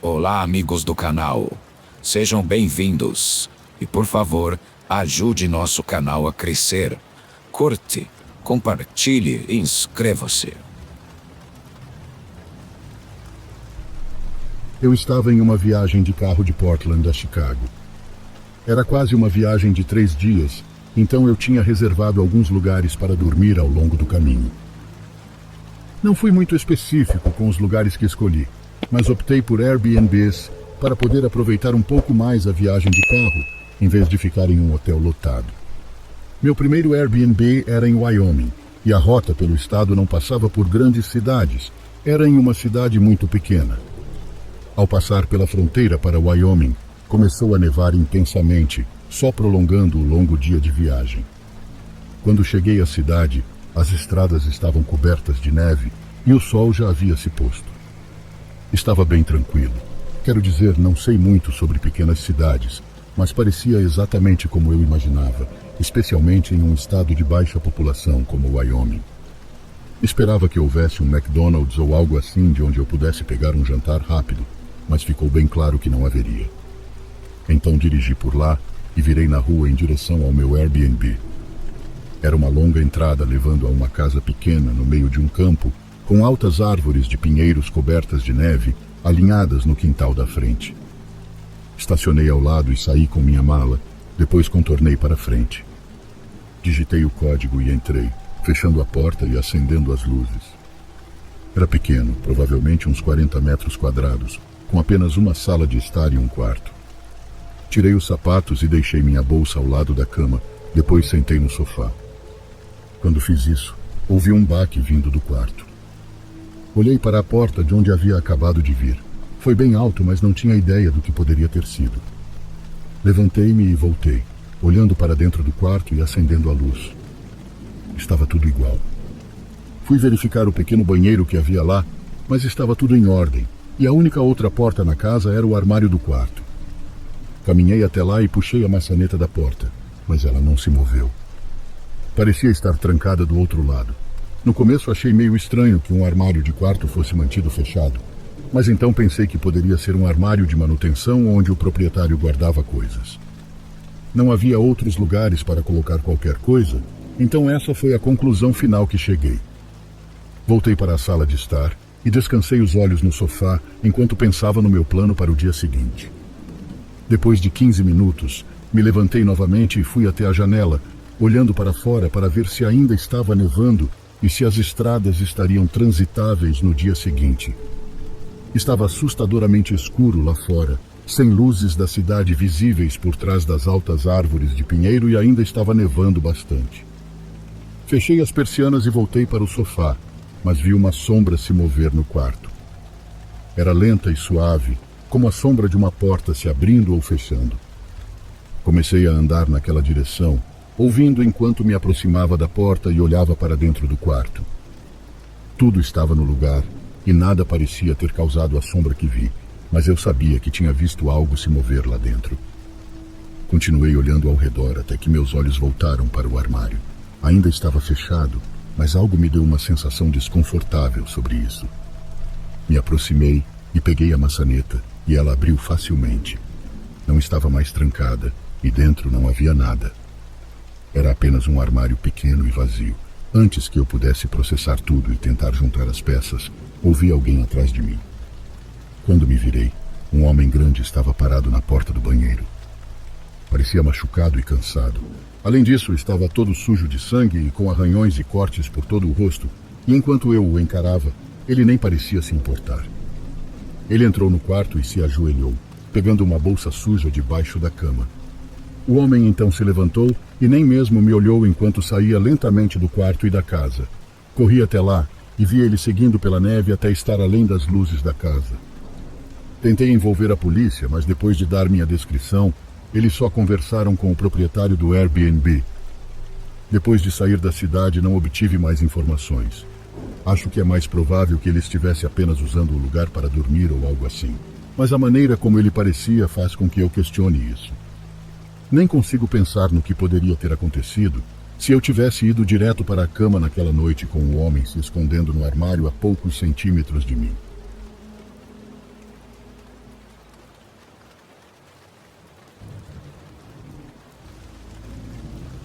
Olá, amigos do canal. Sejam bem-vindos. E por favor, ajude nosso canal a crescer. Curte, compartilhe e inscreva-se. Eu estava em uma viagem de carro de Portland a Chicago. Era quase uma viagem de 3 dias, então eu tinha reservado alguns lugares para dormir ao longo do caminho. Não fui muito específico com os lugares que escolhi, mas optei por Airbnbs para poder aproveitar um pouco mais a viagem de carro, em vez de ficar em um hotel lotado. Meu primeiro Airbnb era em Wyoming, e a rota pelo estado não passava por grandes cidades, era em uma cidade muito pequena. Ao passar pela fronteira para Wyoming, começou a nevar intensamente, só prolongando o longo dia de viagem. Quando cheguei à cidade, as estradas estavam cobertas de neve e o sol já havia se posto. Estava bem tranquilo. Quero dizer, não sei muito sobre pequenas cidades, mas parecia exatamente como eu imaginava, especialmente em um estado de baixa população como Wyoming. Esperava que houvesse um McDonald's ou algo assim de onde eu pudesse pegar um jantar rápido, mas ficou bem claro que não haveria. Então dirigi por lá e virei na rua em direção ao meu Airbnb. Era uma longa entrada levando a uma casa pequena no meio de um campo, com altas árvores de pinheiros cobertas de neve, alinhadas no quintal da frente. Estacionei ao lado e saí com minha mala, depois contornei para frente. Digitei o código e entrei, fechando a porta e acendendo as luzes. Era pequeno, provavelmente uns 40 metros quadrados, com apenas uma sala de estar e um quarto. Tirei os sapatos e deixei minha bolsa ao lado da cama, depois sentei no sofá. Quando fiz isso, ouvi um baque vindo do quarto. Olhei para a porta de onde havia acabado de vir. Foi bem alto, mas não tinha ideia do que poderia ter sido. Levantei-me e voltei, olhando para dentro do quarto e acendendo a luz. Estava tudo igual. Fui verificar o pequeno banheiro que havia lá, mas estava tudo em ordem, e a única outra porta na casa era o armário do quarto. Caminhei até lá e puxei a maçaneta da porta, mas ela não se moveu. Parecia estar trancada do outro lado. No começo achei meio estranho que um armário de quarto fosse mantido fechado, mas então pensei que poderia ser um armário de manutenção onde o proprietário guardava coisas. Não havia outros lugares para colocar qualquer coisa, então essa foi a conclusão final que cheguei. Voltei para a sala de estar e descansei os olhos no sofá enquanto pensava no meu plano para o dia seguinte. Depois de 15 minutos, me levantei novamente e fui até a janela, olhando para fora para ver se ainda estava nevando e se as estradas estariam transitáveis no dia seguinte. Estava assustadoramente escuro lá fora, sem luzes da cidade visíveis por trás das altas árvores de pinheiro e ainda estava nevando bastante. Fechei as persianas e voltei para o sofá, mas vi uma sombra se mover no quarto. Era lenta e suave, como a sombra de uma porta se abrindo ou fechando. Comecei a andar naquela direção, ouvindo enquanto me aproximava da porta e olhava para dentro do quarto. Tudo estava no lugar e nada parecia ter causado a sombra que vi, mas eu sabia que tinha visto algo se mover lá dentro. Continuei olhando ao redor até que meus olhos voltaram para o armário. Ainda estava fechado, mas algo me deu uma sensação desconfortável sobre isso. Me aproximei e peguei a maçaneta, e ela abriu facilmente. Não estava mais trancada, e dentro não havia nada. Era apenas um armário pequeno e vazio. Antes que eu pudesse processar tudo e tentar juntar as peças, ouvi alguém atrás de mim. Quando me virei, um homem grande estava parado na porta do banheiro. Parecia machucado e cansado. Além disso, estava todo sujo de sangue e com arranhões e cortes por todo o rosto, e enquanto eu o encarava, ele nem parecia se importar. Ele entrou no quarto e se ajoelhou, pegando uma bolsa suja debaixo da cama. O homem então se levantou e nem mesmo me olhou enquanto saía lentamente do quarto e da casa. Corri até lá e vi ele seguindo pela neve até estar além das luzes da casa. Tentei envolver a polícia, mas depois de dar minha descrição, eles só conversaram com o proprietário do Airbnb. Depois de sair da cidade, não obtive mais informações. Acho que é mais provável que ele estivesse apenas usando o lugar para dormir ou algo assim. Mas a maneira como ele parecia faz com que eu questione isso. Nem consigo pensar no que poderia ter acontecido se eu tivesse ido direto para a cama naquela noite com o homem se escondendo no armário a poucos centímetros de mim.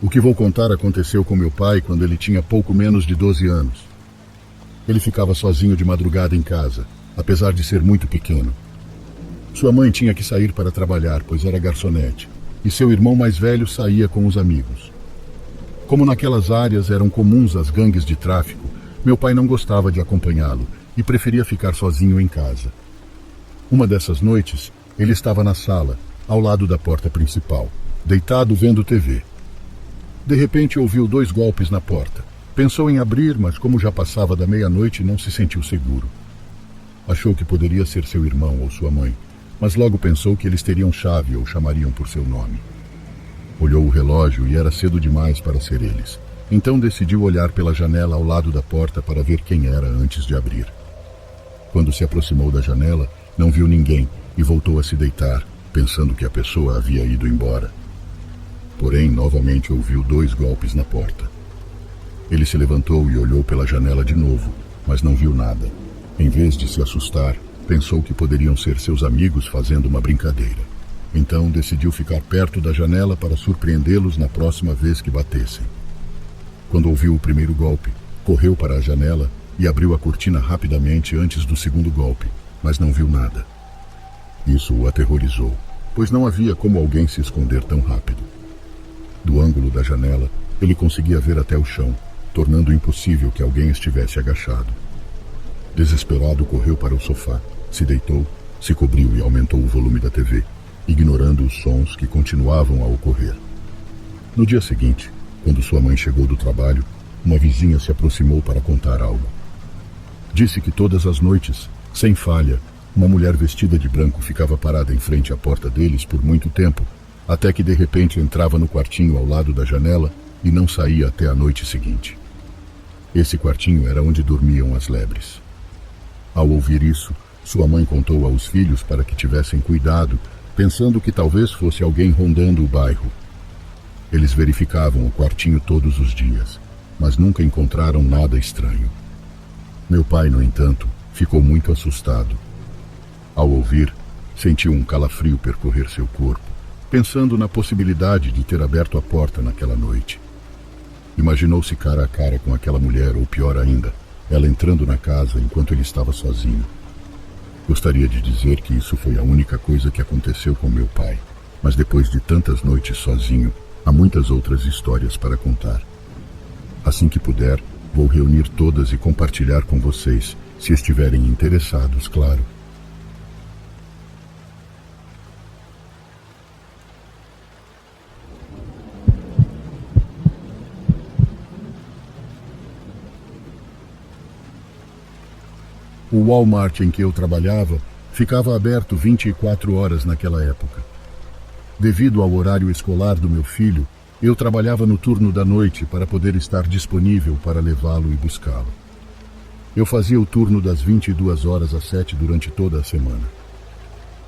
O que vou contar aconteceu com meu pai quando ele tinha pouco menos de 12 anos. Ele ficava sozinho de madrugada em casa, apesar de ser muito pequeno. Sua mãe tinha que sair para trabalhar, pois era garçonete, e seu irmão mais velho saía com os amigos. Como naquelas áreas eram comuns as gangues de tráfico, meu pai não gostava de acompanhá-lo e preferia ficar sozinho em casa. Uma dessas noites, ele estava na sala, ao lado da porta principal, deitado vendo TV. De repente ouviu 2 golpes na porta. Pensou em abrir, mas como já passava da meia-noite, não se sentiu seguro. Achou que poderia ser seu irmão ou sua mãe, mas logo pensou que eles teriam chave ou chamariam por seu nome. Olhou o relógio e era cedo demais para ser eles. Então decidiu olhar pela janela ao lado da porta para ver quem era antes de abrir. Quando se aproximou da janela, não viu ninguém e voltou a se deitar, pensando que a pessoa havia ido embora. Porém, novamente ouviu 2 golpes na porta. Ele se levantou e olhou pela janela de novo, mas não viu nada. Em vez de se assustar, pensou que poderiam ser seus amigos fazendo uma brincadeira. Então decidiu ficar perto da janela para surpreendê-los na próxima vez que batessem. Quando ouviu o primeiro golpe, correu para a janela e abriu a cortina rapidamente antes do segundo golpe, mas não viu nada. Isso o aterrorizou, pois não havia como alguém se esconder tão rápido. Do ângulo da janela, ele conseguia ver até o chão, tornando impossível que alguém estivesse agachado. Desesperado, correu para o sofá, se deitou, se cobriu e aumentou o volume da TV, ignorando os sons que continuavam a ocorrer. No dia seguinte, quando sua mãe chegou do trabalho, uma vizinha se aproximou para contar algo. Disse que todas as noites, sem falha, uma mulher vestida de branco ficava parada em frente à porta deles por muito tempo, até que de repente entrava no quartinho ao lado da janela e não saía até a noite seguinte. Esse quartinho era onde dormiam as lebres. Ao ouvir isso, sua mãe contou aos filhos para que tivessem cuidado, pensando que talvez fosse alguém rondando o bairro. Eles verificavam o quartinho todos os dias, mas nunca encontraram nada estranho. Meu pai, no entanto, ficou muito assustado. Ao ouvir, sentiu um calafrio percorrer seu corpo, pensando na possibilidade de ter aberto a porta naquela noite. Imaginou-se cara a cara com aquela mulher, ou pior ainda, ela entrando na casa enquanto ele estava sozinho. Gostaria de dizer que isso foi a única coisa que aconteceu com meu pai, mas depois de tantas noites sozinho, há muitas outras histórias para contar. Assim que puder, vou reunir todas e compartilhar com vocês, se estiverem interessados, claro. O Walmart em que eu trabalhava ficava aberto 24 horas naquela época. Devido ao horário escolar do meu filho, eu trabalhava no turno da noite para poder estar disponível para levá-lo e buscá-lo. Eu fazia o turno das 22 horas às 7 durante toda a semana.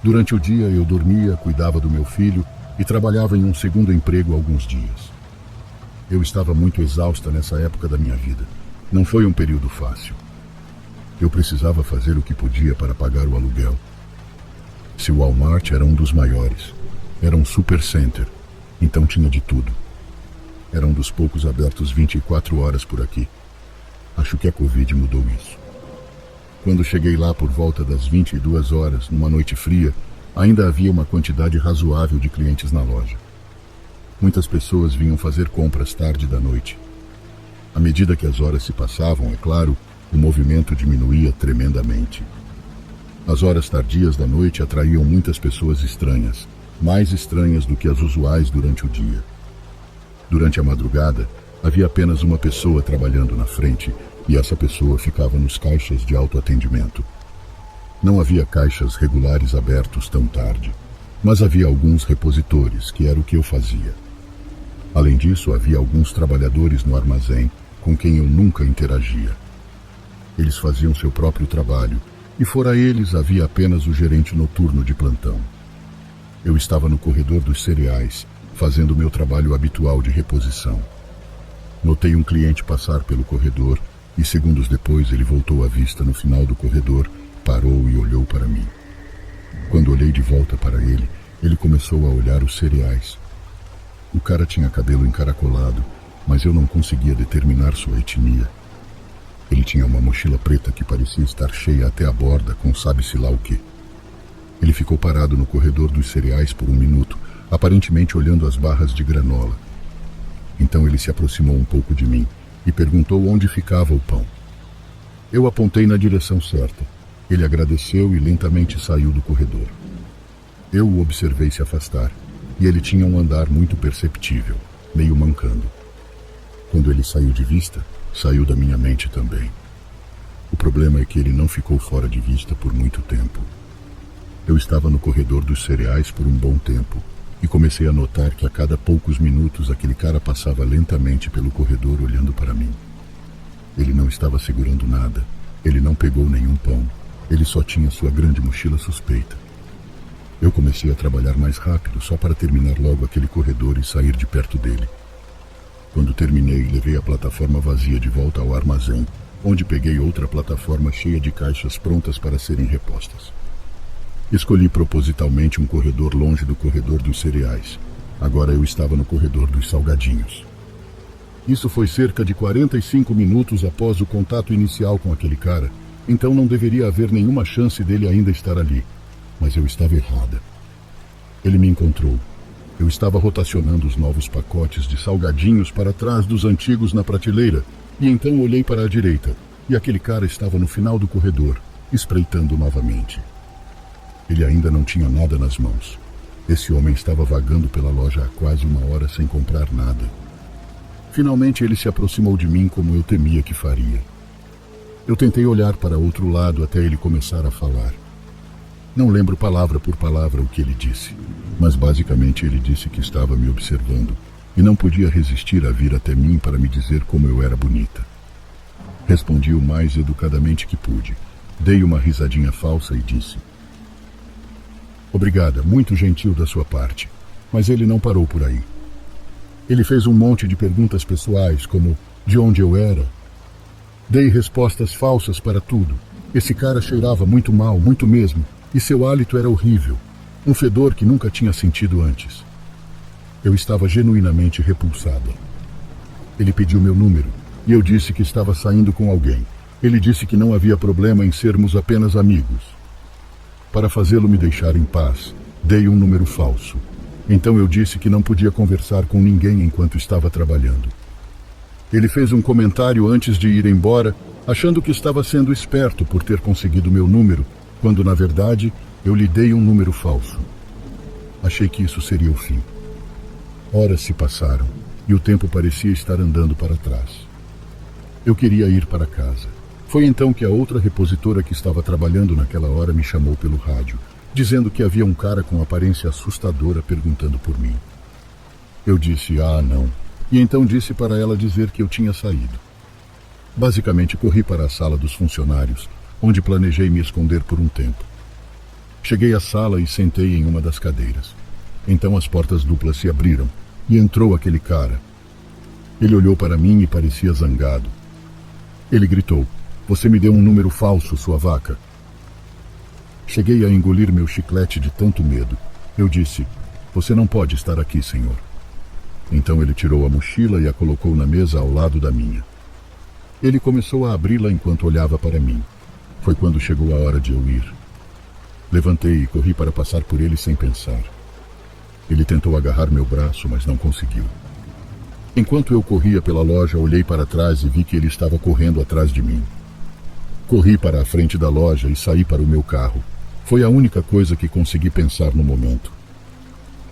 Durante o dia eu dormia, cuidava do meu filho e trabalhava em um segundo emprego alguns dias. Eu estava muito exausta nessa época da minha vida. Não foi um período fácil. Eu precisava fazer o que podia para pagar o aluguel. Se o Walmart era um dos maiores, era um supercenter, então tinha de tudo. Era um dos poucos abertos 24 horas por aqui. Acho que a Covid mudou isso. Quando cheguei lá por volta das 22 horas, numa noite fria, ainda havia uma quantidade razoável de clientes na loja. Muitas pessoas vinham fazer compras tarde da noite. À medida que as horas se passavam, é claro, o movimento diminuía tremendamente. As horas tardias da noite atraíam muitas pessoas estranhas, mais estranhas do que as usuais durante o dia. Durante a madrugada, havia apenas uma pessoa trabalhando na frente e essa pessoa ficava nos caixas de autoatendimento. Não havia caixas regulares abertos tão tarde, mas havia alguns repositores, que era o que eu fazia. Além disso, havia alguns trabalhadores no armazém com quem eu nunca interagia. Eles faziam seu próprio trabalho, e fora eles havia apenas o gerente noturno de plantão. Eu estava no corredor dos cereais, fazendo meu trabalho habitual de reposição. Notei um cliente passar pelo corredor, e segundos depois ele voltou à vista no final do corredor, parou e olhou para mim. Quando olhei de volta para ele, ele começou a olhar os cereais. O cara tinha cabelo encaracolado, mas eu não conseguia determinar sua etnia. Ele tinha uma mochila preta que parecia estar cheia até a borda com sabe-se lá o quê. Ele ficou parado no corredor dos cereais por 1 minuto, aparentemente olhando as barras de granola. Então ele se aproximou um pouco de mim e perguntou onde ficava o pão. Eu apontei na direção certa. Ele agradeceu e lentamente saiu do corredor. Eu o observei se afastar, e ele tinha um andar muito perceptível, meio mancando. Quando ele saiu de vista, saiu da minha mente também. O problema é que ele não ficou fora de vista por muito tempo. Eu estava no corredor dos cereais por um bom tempo, e comecei a notar que a cada poucos minutos aquele cara passava lentamente pelo corredor olhando para mim. Ele não estava segurando nada, ele não pegou nenhum pão, ele só tinha sua grande mochila suspeita. Eu comecei a trabalhar mais rápido, só para terminar logo aquele corredor e sair de perto dele. Quando terminei, levei a plataforma vazia de volta ao armazém, onde peguei outra plataforma cheia de caixas prontas para serem repostas. Escolhi propositalmente um corredor longe do corredor dos cereais. Agora eu estava no corredor dos salgadinhos. Isso foi cerca de 45 minutos após o contato inicial com aquele cara, então não deveria haver nenhuma chance dele ainda estar ali. Mas eu estava errada. Ele me encontrou. Eu estava rotacionando os novos pacotes de salgadinhos para trás dos antigos na prateleira, e então olhei para a direita, e aquele cara estava no final do corredor, espreitando novamente. Ele ainda não tinha nada nas mãos. Esse homem estava vagando pela loja há quase 1 hora sem comprar nada. Finalmente ele se aproximou de mim como eu temia que faria. Eu tentei olhar para outro lado até ele começar a falar. Não lembro palavra por palavra o que ele disse, mas basicamente ele disse que estava me observando e não podia resistir a vir até mim para me dizer como eu era bonita. Respondi o mais educadamente que pude. Dei uma risadinha falsa e disse: "Obrigada, muito gentil da sua parte." Mas ele não parou por aí. Ele fez um monte de perguntas pessoais, como de onde eu era. Dei respostas falsas para tudo. Esse cara cheirava muito mal, muito mesmo, e seu hálito era horrível, um fedor que nunca tinha sentido antes. Eu estava genuinamente repulsada. Ele pediu meu número, e eu disse que estava saindo com alguém. Ele disse que não havia problema em sermos apenas amigos. Para fazê-lo me deixar em paz, dei um número falso. Então eu disse que não podia conversar com ninguém enquanto estava trabalhando. Ele fez um comentário antes de ir embora, achando que estava sendo esperto por ter conseguido meu número, quando na verdade eu lhe dei um número falso. Achei que isso seria o fim. Horas se passaram e o tempo parecia estar andando para trás. Eu queria ir para casa. Foi então que a outra repositora que estava trabalhando naquela hora me chamou pelo rádio, dizendo que havia um cara com aparência assustadora perguntando por mim. Eu disse, não, e então disse para ela dizer que eu tinha saído. Basicamente corri para a sala dos funcionários, onde planejei me esconder por um tempo. Cheguei à sala e sentei em uma das cadeiras. Então as portas duplas se abriram e entrou aquele cara. Ele olhou para mim e parecia zangado. Ele gritou: "Você me deu um número falso, sua vaca." Cheguei a engolir meu chiclete de tanto medo. Eu disse: "Você não pode estar aqui, senhor." Então ele tirou a mochila e a colocou na mesa ao lado da minha. Ele começou a abri-la enquanto olhava para mim. Foi quando chegou a hora de eu ir. Levantei e corri para passar por ele sem pensar. Ele tentou agarrar meu braço, mas não conseguiu. Enquanto eu corria pela loja, olhei para trás e vi que ele estava correndo atrás de mim. Corri para a frente da loja e saí para o meu carro. Foi a única coisa que consegui pensar no momento.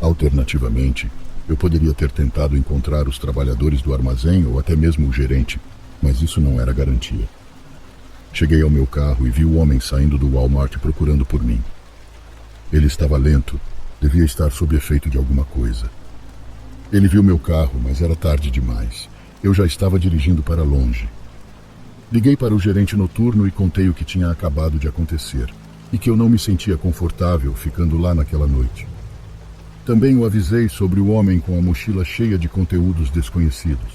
Alternativamente, eu poderia ter tentado encontrar os trabalhadores do armazém ou até mesmo o gerente, mas isso não era garantia. Cheguei ao meu carro e vi o homem saindo do Walmart procurando por mim. Ele estava lento, devia estar sob efeito de alguma coisa. Ele viu meu carro, mas era tarde demais. Eu já estava dirigindo para longe. Liguei para o gerente noturno e contei o que tinha acabado de acontecer, e que eu não me sentia confortável ficando lá naquela noite. Também o avisei sobre o homem com a mochila cheia de conteúdos desconhecidos.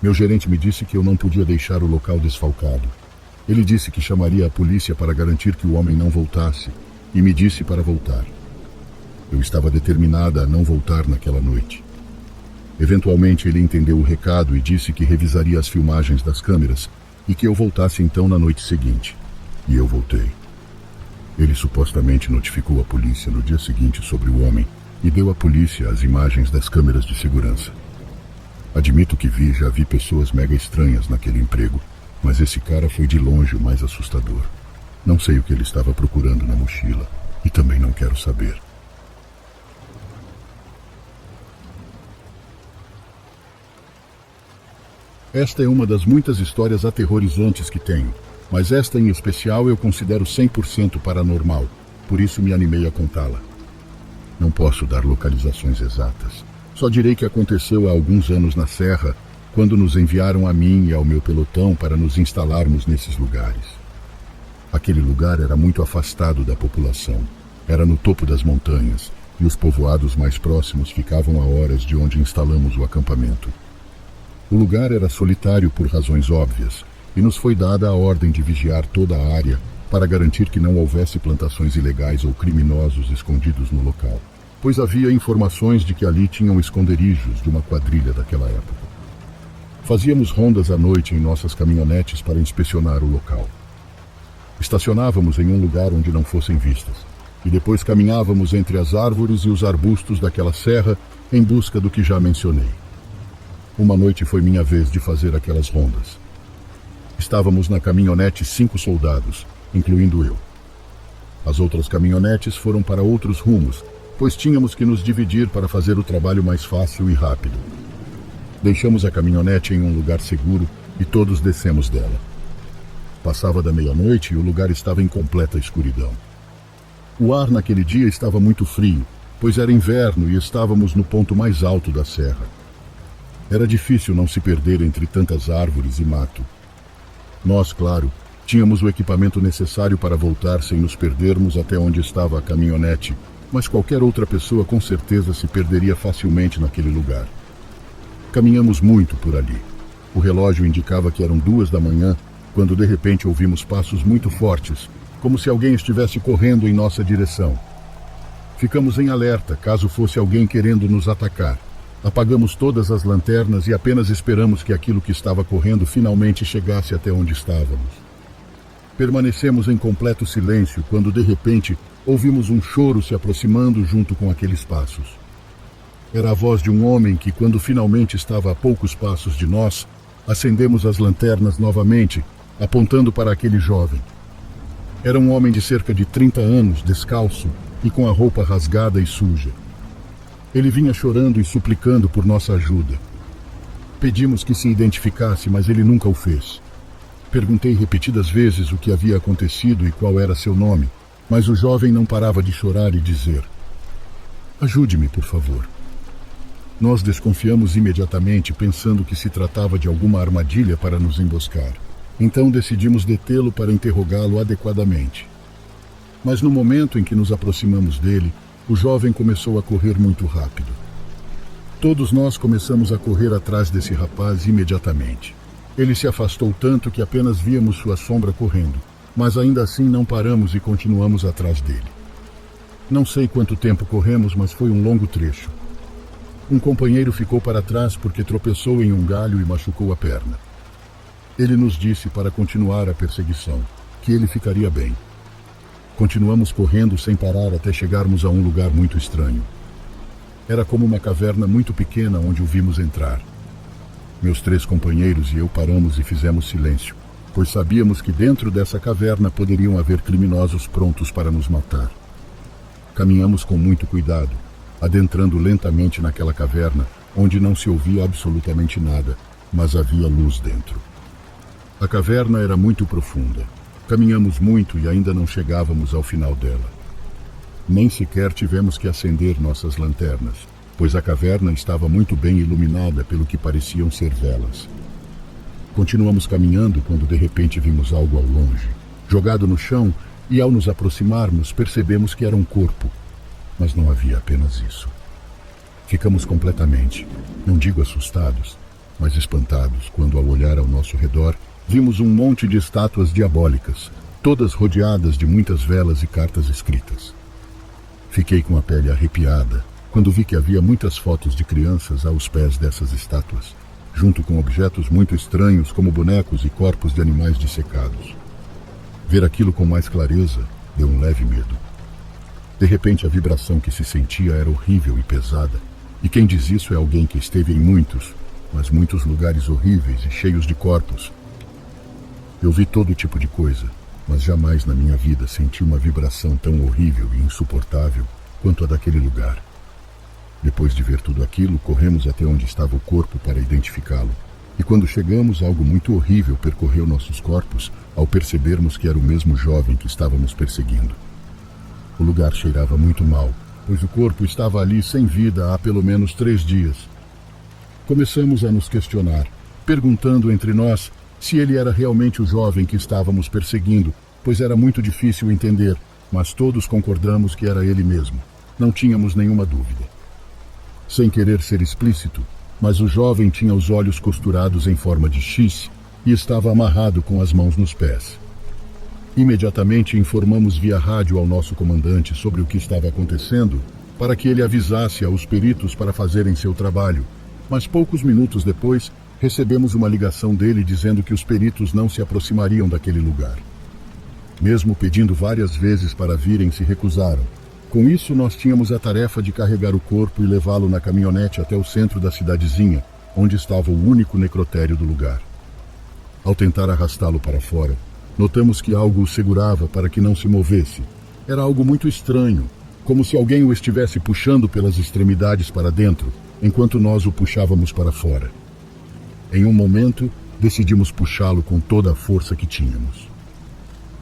Meu gerente me disse que eu não podia deixar o local desfalcado. Ele disse que chamaria a polícia para garantir que o homem não voltasse, e me disse para voltar. Eu estava determinada a não voltar naquela noite. Eventualmente ele entendeu o recado e disse que revisaria as filmagens das câmeras e que eu voltasse então na noite seguinte. E eu voltei. Ele supostamente notificou a polícia no dia seguinte sobre o homem e deu à polícia as imagens das câmeras de segurança. Admito que já vi pessoas mega estranhas naquele emprego, mas esse cara foi de longe o mais assustador. Não sei o que ele estava procurando na mochila e também não quero saber. Esta é uma das muitas histórias aterrorizantes que tenho, mas esta em especial eu considero 100% paranormal, por isso me animei a contá-la. Não posso dar localizações exatas, só direi que aconteceu há alguns anos na Serra, quando nos enviaram a mim e ao meu pelotão para nos instalarmos nesses lugares. Aquele lugar era muito afastado da população, era no topo das montanhas, e os povoados mais próximos ficavam a horas de onde instalamos o acampamento. O lugar era solitário por razões óbvias, e nos foi dada a ordem de vigiar toda a área para garantir que não houvesse plantações ilegais ou criminosos escondidos no local, pois havia informações de que ali tinham esconderijos de uma quadrilha daquela época. Fazíamos rondas à noite em nossas caminhonetes para inspecionar o local. Estacionávamos em um lugar onde não fossem vistas, e depois caminhávamos entre as árvores e os arbustos daquela serra em busca do que já mencionei. Uma noite foi minha vez de fazer aquelas rondas. Estávamos na caminhonete 5 soldados, incluindo eu. As outras caminhonetes foram para outros rumos, pois tínhamos que nos dividir para fazer o trabalho mais fácil e rápido. Deixamos a caminhonete em um lugar seguro e todos descemos dela. Passava da meia-noite e o lugar estava em completa escuridão. O ar naquele dia estava muito frio, pois era inverno e estávamos no ponto mais alto da serra. Era difícil não se perder entre tantas árvores e mato. Nós, claro, tínhamos o equipamento necessário para voltar sem nos perdermos até onde estava a caminhonete, mas qualquer outra pessoa com certeza se perderia facilmente naquele lugar. Caminhamos muito por ali. O relógio indicava que eram 2 da manhã, quando de repente ouvimos passos muito fortes, como se alguém estivesse correndo em nossa direção. Ficamos em alerta, caso fosse alguém querendo nos atacar. Apagamos todas as lanternas e apenas esperamos que aquilo que estava correndo finalmente chegasse até onde estávamos. Permanecemos em completo silêncio quando, de repente, ouvimos um choro se aproximando junto com aqueles passos. Era a voz de um homem que, quando finalmente estava a poucos passos de nós, acendemos as lanternas novamente, apontando para aquele jovem. Era um homem de cerca de 30 anos, descalço e com a roupa rasgada e suja. Ele vinha chorando e suplicando por nossa ajuda. Pedimos que se identificasse, mas ele nunca o fez. Perguntei repetidas vezes o que havia acontecido e qual era seu nome, mas o jovem não parava de chorar e dizer: "Ajude-me, por favor." Nós desconfiamos imediatamente, pensando que se tratava de alguma armadilha para nos emboscar. Então decidimos detê-lo para interrogá-lo adequadamente. Mas no momento em que nos aproximamos dele, o jovem começou a correr muito rápido. Todos nós começamos a correr atrás desse rapaz imediatamente. Ele se afastou tanto que apenas víamos sua sombra correndo, mas ainda assim não paramos e continuamos atrás dele. Não sei quanto tempo corremos, mas foi um longo trecho. Um companheiro ficou para trás porque tropeçou em um galho e machucou a perna. Ele nos disse para continuar a perseguição, que ele ficaria bem. Continuamos correndo sem parar até chegarmos a um lugar muito estranho. Era como uma caverna muito pequena onde o vimos entrar. Meus 3 companheiros e eu paramos e fizemos silêncio, pois sabíamos que dentro dessa caverna poderiam haver criminosos prontos para nos matar. Caminhamos com muito cuidado, adentrando lentamente naquela caverna, onde não se ouvia absolutamente nada, mas havia luz dentro. A caverna era muito profunda. Caminhamos muito e ainda não chegávamos ao final dela. Nem sequer tivemos que acender nossas lanternas, pois a caverna estava muito bem iluminada pelo que pareciam ser velas. Continuamos caminhando quando de repente vimos algo ao longe, jogado no chão, e ao nos aproximarmos percebemos que era um corpo, mas não havia apenas isso. Ficamos completamente, não digo assustados, mas espantados quando, ao olhar ao nosso redor, vimos um monte de estátuas diabólicas, todas rodeadas de muitas velas e cartas escritas. Fiquei com a pele arrepiada quando vi que havia muitas fotos de crianças aos pés dessas estátuas, junto com objetos muito estranhos como bonecos e corpos de animais dissecados. Ver aquilo com mais clareza deu um leve medo. De repente, a vibração que se sentia era horrível e pesada, e quem diz isso é alguém que esteve em muitos, mas muitos lugares horríveis e cheios de corpos. Eu vi todo tipo de coisa, mas jamais na minha vida senti uma vibração tão horrível e insuportável quanto a daquele lugar. Depois de ver tudo aquilo, corremos até onde estava o corpo para identificá-lo, e quando chegamos, algo muito horrível percorreu nossos corpos ao percebermos que era o mesmo jovem que estávamos perseguindo. O lugar cheirava muito mal, pois o corpo estava ali sem vida há pelo menos 3 dias. Começamos a nos questionar, perguntando entre nós se ele era realmente o jovem que estávamos perseguindo, pois era muito difícil entender, mas todos concordamos que era ele mesmo. Não tínhamos nenhuma dúvida. Sem querer ser explícito, mas o jovem tinha os olhos costurados em forma de X e estava amarrado com as mãos nos pés. Imediatamente informamos via rádio ao nosso comandante sobre o que estava acontecendo, para que ele avisasse aos peritos para fazerem seu trabalho, mas poucos minutos depois, recebemos uma ligação dele dizendo que os peritos não se aproximariam daquele lugar. Mesmo pedindo várias vezes para virem, se recusaram. Com isso, nós tínhamos a tarefa de carregar o corpo e levá-lo na caminhonete até o centro da cidadezinha, onde estava o único necrotério do lugar. Ao tentar arrastá-lo para fora, notamos que algo o segurava para que não se movesse. Era algo muito estranho, como se alguém o estivesse puxando pelas extremidades para dentro, enquanto nós o puxávamos para fora. Em um momento, decidimos puxá-lo com toda a força que tínhamos.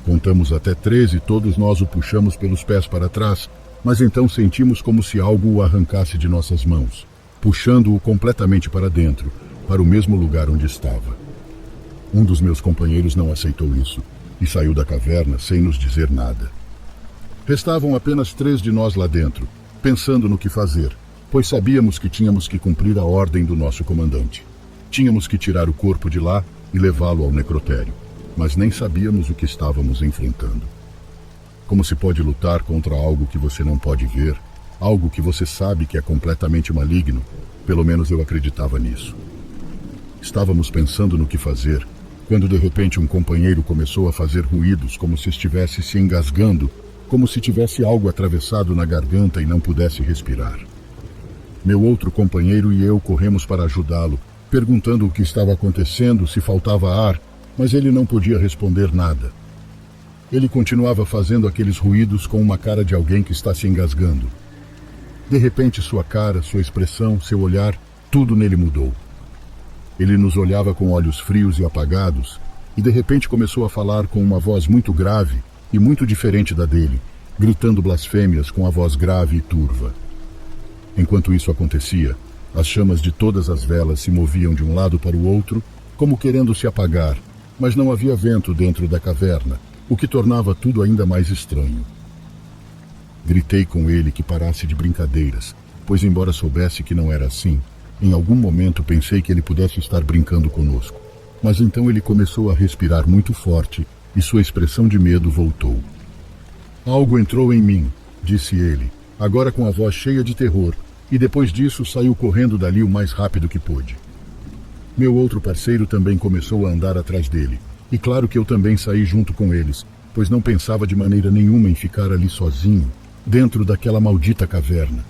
Contamos até 13 e todos nós o puxamos pelos pés para trás, mas então sentimos como se algo o arrancasse de nossas mãos, puxando-o completamente para dentro, para o mesmo lugar onde estava. Um dos meus companheiros não aceitou isso e saiu da caverna sem nos dizer nada. Restavam apenas 3 de nós lá dentro, pensando no que fazer, pois sabíamos que tínhamos que cumprir a ordem do nosso comandante. Tínhamos que tirar o corpo de lá e levá-lo ao necrotério, mas nem sabíamos o que estávamos enfrentando. Como se pode lutar contra algo que você não pode ver, algo que você sabe que é completamente maligno? Pelo menos eu acreditava nisso. Estávamos pensando no que fazer, quando de repente um companheiro começou a fazer ruídos como se estivesse se engasgando, como se tivesse algo atravessado na garganta e não pudesse respirar. Meu outro companheiro e eu corremos para ajudá-lo, perguntando o que estava acontecendo, se faltava ar, mas ele não podia responder nada. Ele continuava fazendo aqueles ruídos com uma cara de alguém que está se engasgando. De repente, sua cara, sua expressão, seu olhar, tudo nele mudou. Ele nos olhava com olhos frios e apagados, e de repente começou a falar com uma voz muito grave e muito diferente da dele, gritando blasfêmias com a voz grave e turva. Enquanto isso acontecia, as chamas de todas as velas se moviam de um lado para o outro, como querendo se apagar, mas não havia vento dentro da caverna, o que tornava tudo ainda mais estranho. Gritei com ele que parasse de brincadeiras, pois embora soubesse que não era assim, em algum momento pensei que ele pudesse estar brincando conosco. Mas então ele começou a respirar muito forte e sua expressão de medo voltou. Algo entrou em mim, disse ele, agora com a voz cheia de terror, e depois disso saiu correndo dali o mais rápido que pôde. Meu outro parceiro também começou a andar atrás dele, e claro que eu também saí junto com eles, pois não pensava de maneira nenhuma em ficar ali sozinho, dentro daquela maldita caverna.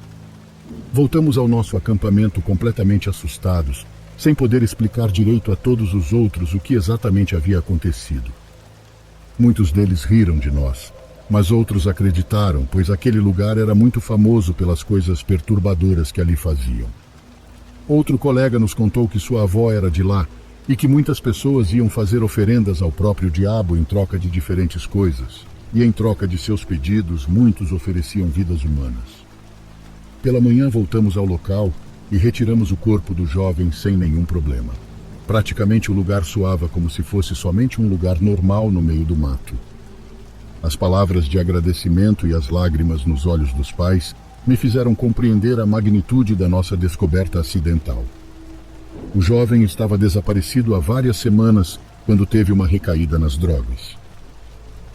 Voltamos ao nosso acampamento completamente assustados, sem poder explicar direito a todos os outros o que exatamente havia acontecido. Muitos deles riram de nós, mas outros acreditaram, pois aquele lugar era muito famoso pelas coisas perturbadoras que ali faziam. Outro colega nos contou que sua avó era de lá e que muitas pessoas iam fazer oferendas ao próprio diabo em troca de diferentes coisas, e em troca de seus pedidos, muitos ofereciam vidas humanas. Pela manhã voltamos ao local e retiramos o corpo do jovem sem nenhum problema. Praticamente o lugar soava como se fosse somente um lugar normal no meio do mato. As palavras de agradecimento e as lágrimas nos olhos dos pais me fizeram compreender a magnitude da nossa descoberta acidental. O jovem estava desaparecido há várias semanas quando teve uma recaída nas drogas.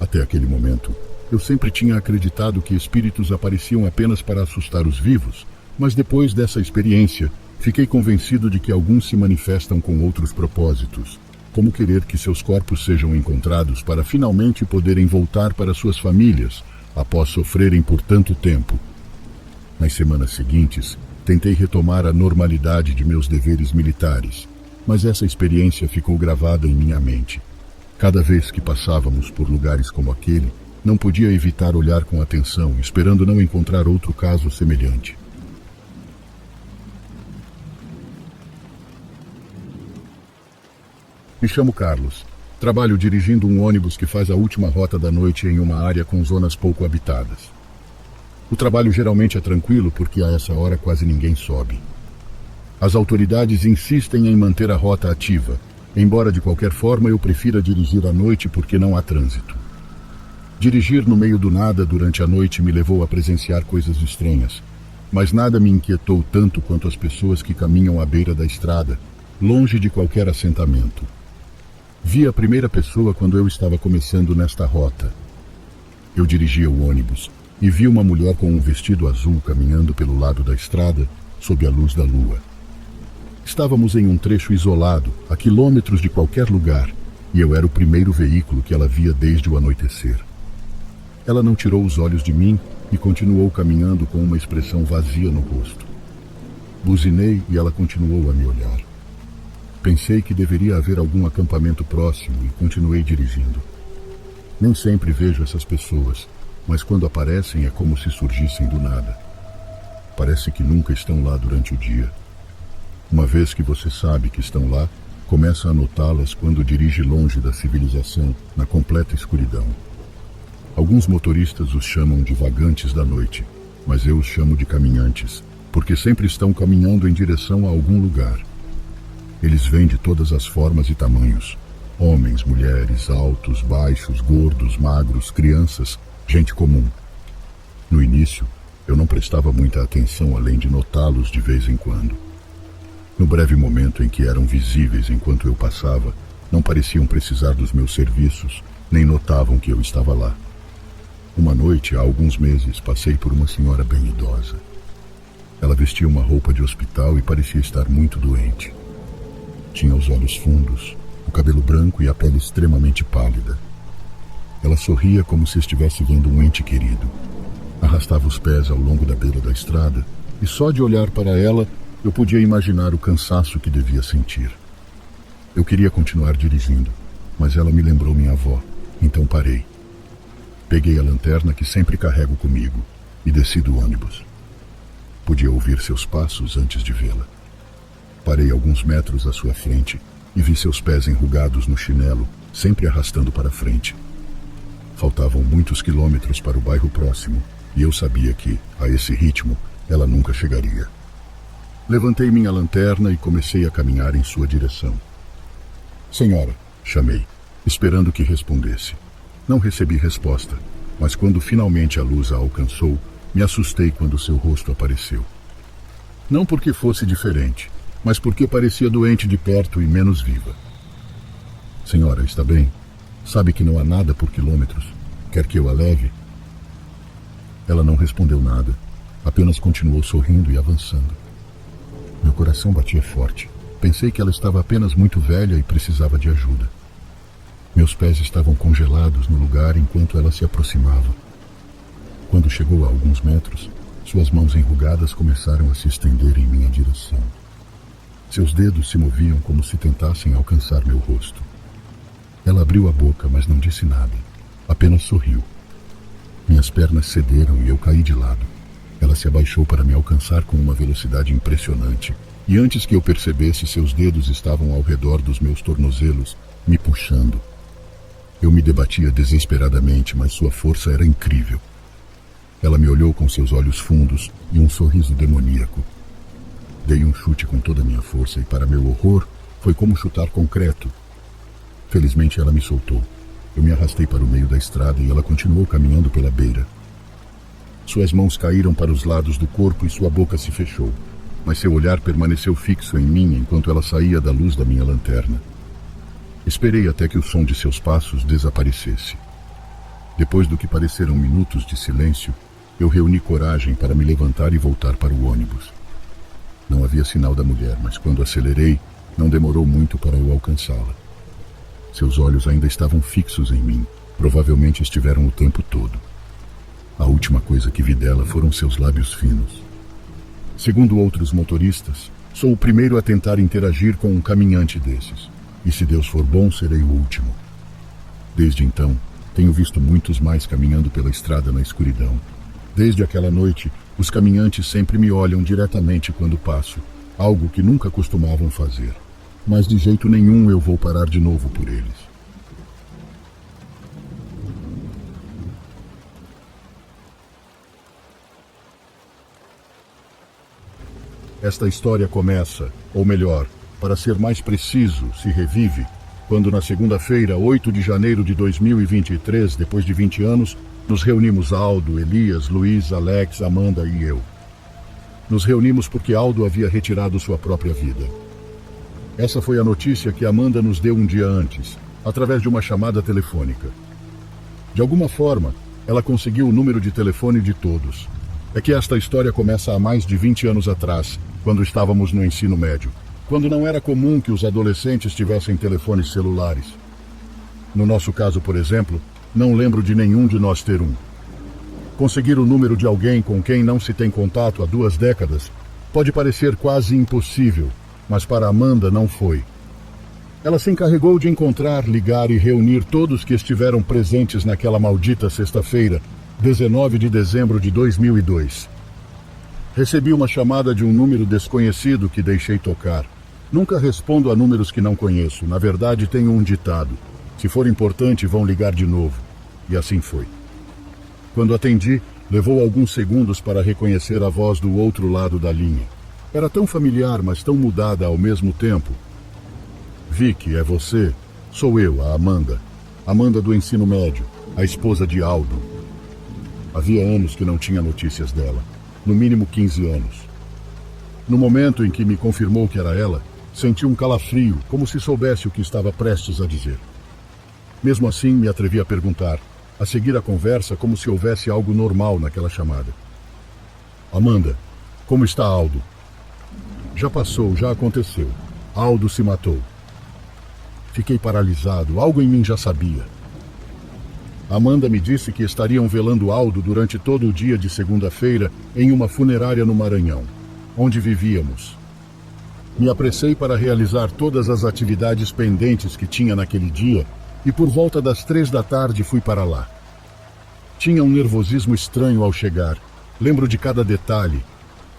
Até aquele momento, eu sempre tinha acreditado que espíritos apareciam apenas para assustar os vivos, Mas depois dessa experiência, fiquei convencido de que alguns se manifestam com outros propósitos, como querer que seus corpos sejam encontrados para finalmente poderem voltar para suas famílias após sofrerem por tanto tempo. Nas semanas seguintes, tentei retomar a normalidade de meus deveres militares, mas essa experiência ficou gravada em minha mente. Cada vez que passávamos por lugares como aquele, não podia evitar olhar com atenção, esperando não encontrar outro caso semelhante. Me chamo Carlos. Trabalho dirigindo um ônibus que faz a última rota da noite em uma área com zonas pouco habitadas. O trabalho geralmente é tranquilo porque a essa hora quase ninguém sobe. As autoridades insistem em manter a rota ativa, embora de qualquer forma eu prefira dirigir à noite porque não há trânsito. Dirigir no meio do nada durante a noite me levou a presenciar coisas estranhas, mas nada me inquietou tanto quanto as pessoas que caminham à beira da estrada, longe de qualquer assentamento. Vi a primeira pessoa quando eu estava começando nesta rota. Eu dirigia o ônibus e vi uma mulher com um vestido azul caminhando pelo lado da estrada, sob a luz da lua. Estávamos em um trecho isolado, a quilômetros de qualquer lugar, e eu era o primeiro veículo que ela via desde o anoitecer. Ela não tirou os olhos de mim e continuou caminhando com uma expressão vazia no rosto. Buzinei e ela continuou a me olhar. Pensei que deveria haver algum acampamento próximo e continuei dirigindo. Nem sempre vejo essas pessoas, mas quando aparecem é como se surgissem do nada. Parece que nunca estão lá durante o dia. Uma vez que você sabe que estão lá, começa a notá-las quando dirige longe da civilização, na completa escuridão. Alguns motoristas os chamam de vagantes da noite, mas eu os chamo de caminhantes, porque sempre estão caminhando em direção a algum lugar. Eles vêm de todas as formas e tamanhos. Homens, mulheres, altos, baixos, gordos, magros, crianças, gente comum. No início, eu não prestava muita atenção além de notá-los de vez em quando. No breve momento em que eram visíveis enquanto eu passava, não pareciam precisar dos meus serviços, nem notavam que eu estava lá. Uma noite, há alguns meses, passei por uma senhora bem idosa. Ela vestia uma roupa de hospital e parecia estar muito doente. Tinha os olhos fundos, o cabelo branco e a pele extremamente pálida. Ela sorria como se estivesse vendo um ente querido. Arrastava os pés ao longo da beira da estrada e só de olhar para ela eu podia imaginar o cansaço que devia sentir. Eu queria continuar dirigindo, mas ela me lembrou minha avó, então parei. Peguei a lanterna que sempre carrego comigo e desci do ônibus. Podia ouvir seus passos antes de vê-la. Parei alguns metros à sua frente e vi seus pés enrugados no chinelo, sempre arrastando para frente. Faltavam muitos quilômetros para o bairro próximo e eu sabia que, a esse ritmo, ela nunca chegaria. Levantei minha lanterna e comecei a caminhar em sua direção. Senhora, chamei, esperando que respondesse. Não recebi resposta, mas quando finalmente a luz a alcançou, me assustei quando seu rosto apareceu. Não porque fosse diferente, mas porque parecia doente de perto e menos viva. Senhora, está bem? Sabe que não há nada por quilômetros. Quer que eu a leve? Ela não respondeu nada, apenas continuou sorrindo e avançando. Meu coração batia forte. Pensei que ela estava apenas muito velha e precisava de ajuda. Meus pés estavam congelados no lugar enquanto ela se aproximava. Quando chegou a alguns metros, suas mãos enrugadas começaram a se estender em minha direção. Seus dedos se moviam como se tentassem alcançar meu rosto. Ela abriu a boca, mas não disse nada. Apenas sorriu. Minhas pernas cederam e eu caí de lado. Ela se abaixou para me alcançar com uma velocidade impressionante, e antes que eu percebesse, seus dedos estavam ao redor dos meus tornozelos, me puxando. Eu me debatia desesperadamente, mas sua força era incrível. Ela me olhou com seus olhos fundos e um sorriso demoníaco. Dei um chute com toda a minha força e, para meu horror, foi como chutar concreto. Felizmente ela me soltou. Eu me arrastei para o meio da estrada e ela continuou caminhando pela beira. Suas mãos caíram para os lados do corpo e sua boca se fechou, mas seu olhar permaneceu fixo em mim enquanto ela saía da luz da minha lanterna. Esperei até que o som de seus passos desaparecesse. Depois do que pareceram minutos de silêncio, Eu reuni coragem para me levantar e voltar para o ônibus. Não havia sinal da mulher, mas quando acelerei, não demorou muito para eu alcançá-la. Seus olhos ainda estavam fixos em mim, provavelmente estiveram o tempo todo. A última coisa que vi dela foram seus lábios finos. Segundo outros motoristas, sou o primeiro a tentar interagir com um caminhante desses. E se Deus for bom, serei o último. Desde então, tenho visto muitos mais caminhando pela estrada na escuridão. Desde aquela noite, os caminhantes sempre me olham diretamente quando passo, algo que nunca costumavam fazer. Mas de jeito nenhum eu vou parar de novo por eles. Esta história começa, ou melhor, para ser mais preciso, se revive, quando na segunda-feira, 8 de janeiro de 2023, depois de 20 anos, nos reunimos Aldo, Elias, Luiz, Alex, Amanda e eu. Nos reunimos porque Aldo havia retirado sua própria vida. Essa foi a notícia que Amanda nos deu um dia antes, através de uma chamada telefônica. De alguma forma, ela conseguiu o número de telefone de todos. É que esta história começa há mais de 20 anos atrás, quando estávamos no ensino médio, quando não era comum que os adolescentes tivessem telefones celulares. No nosso caso, por exemplo, não lembro de nenhum de nós ter um. Conseguir o número de alguém com quem não se tem contato há 2 décadas pode parecer quase impossível, mas para Amanda não foi. Ela se encarregou de encontrar, ligar e reunir todos que estiveram presentes naquela maldita sexta-feira, 19 de dezembro de 2002. Recebi uma chamada de um número desconhecido que deixei tocar. Nunca respondo a números que não conheço. Na verdade, tenho um ditado: se for importante, vão ligar de novo. E assim foi. Quando atendi, levou alguns segundos para reconhecer a voz do outro lado da linha. Era tão familiar, mas tão mudada ao mesmo tempo. Vicky, é você? Sou eu, a Amanda. Amanda do ensino médio, a esposa de Aldo. Havia anos que não tinha notícias dela. No mínimo 15 anos. No momento em que me confirmou que era ela, senti um calafrio, como se soubesse o que estava prestes a dizer. Mesmo assim, me atrevi a perguntar, a seguir a conversa como se houvesse algo normal naquela chamada. Amanda, como está Aldo? Já passou, já aconteceu. Aldo se matou. Fiquei paralisado, algo em mim já sabia. Amanda me disse que estariam velando Aldo durante todo o dia de segunda-feira em uma funerária no Maranhão, onde vivíamos. Me apressei para realizar todas as atividades pendentes que tinha naquele dia e por volta das 3 da tarde fui para lá. Tinha um nervosismo estranho ao chegar. Lembro de cada detalhe,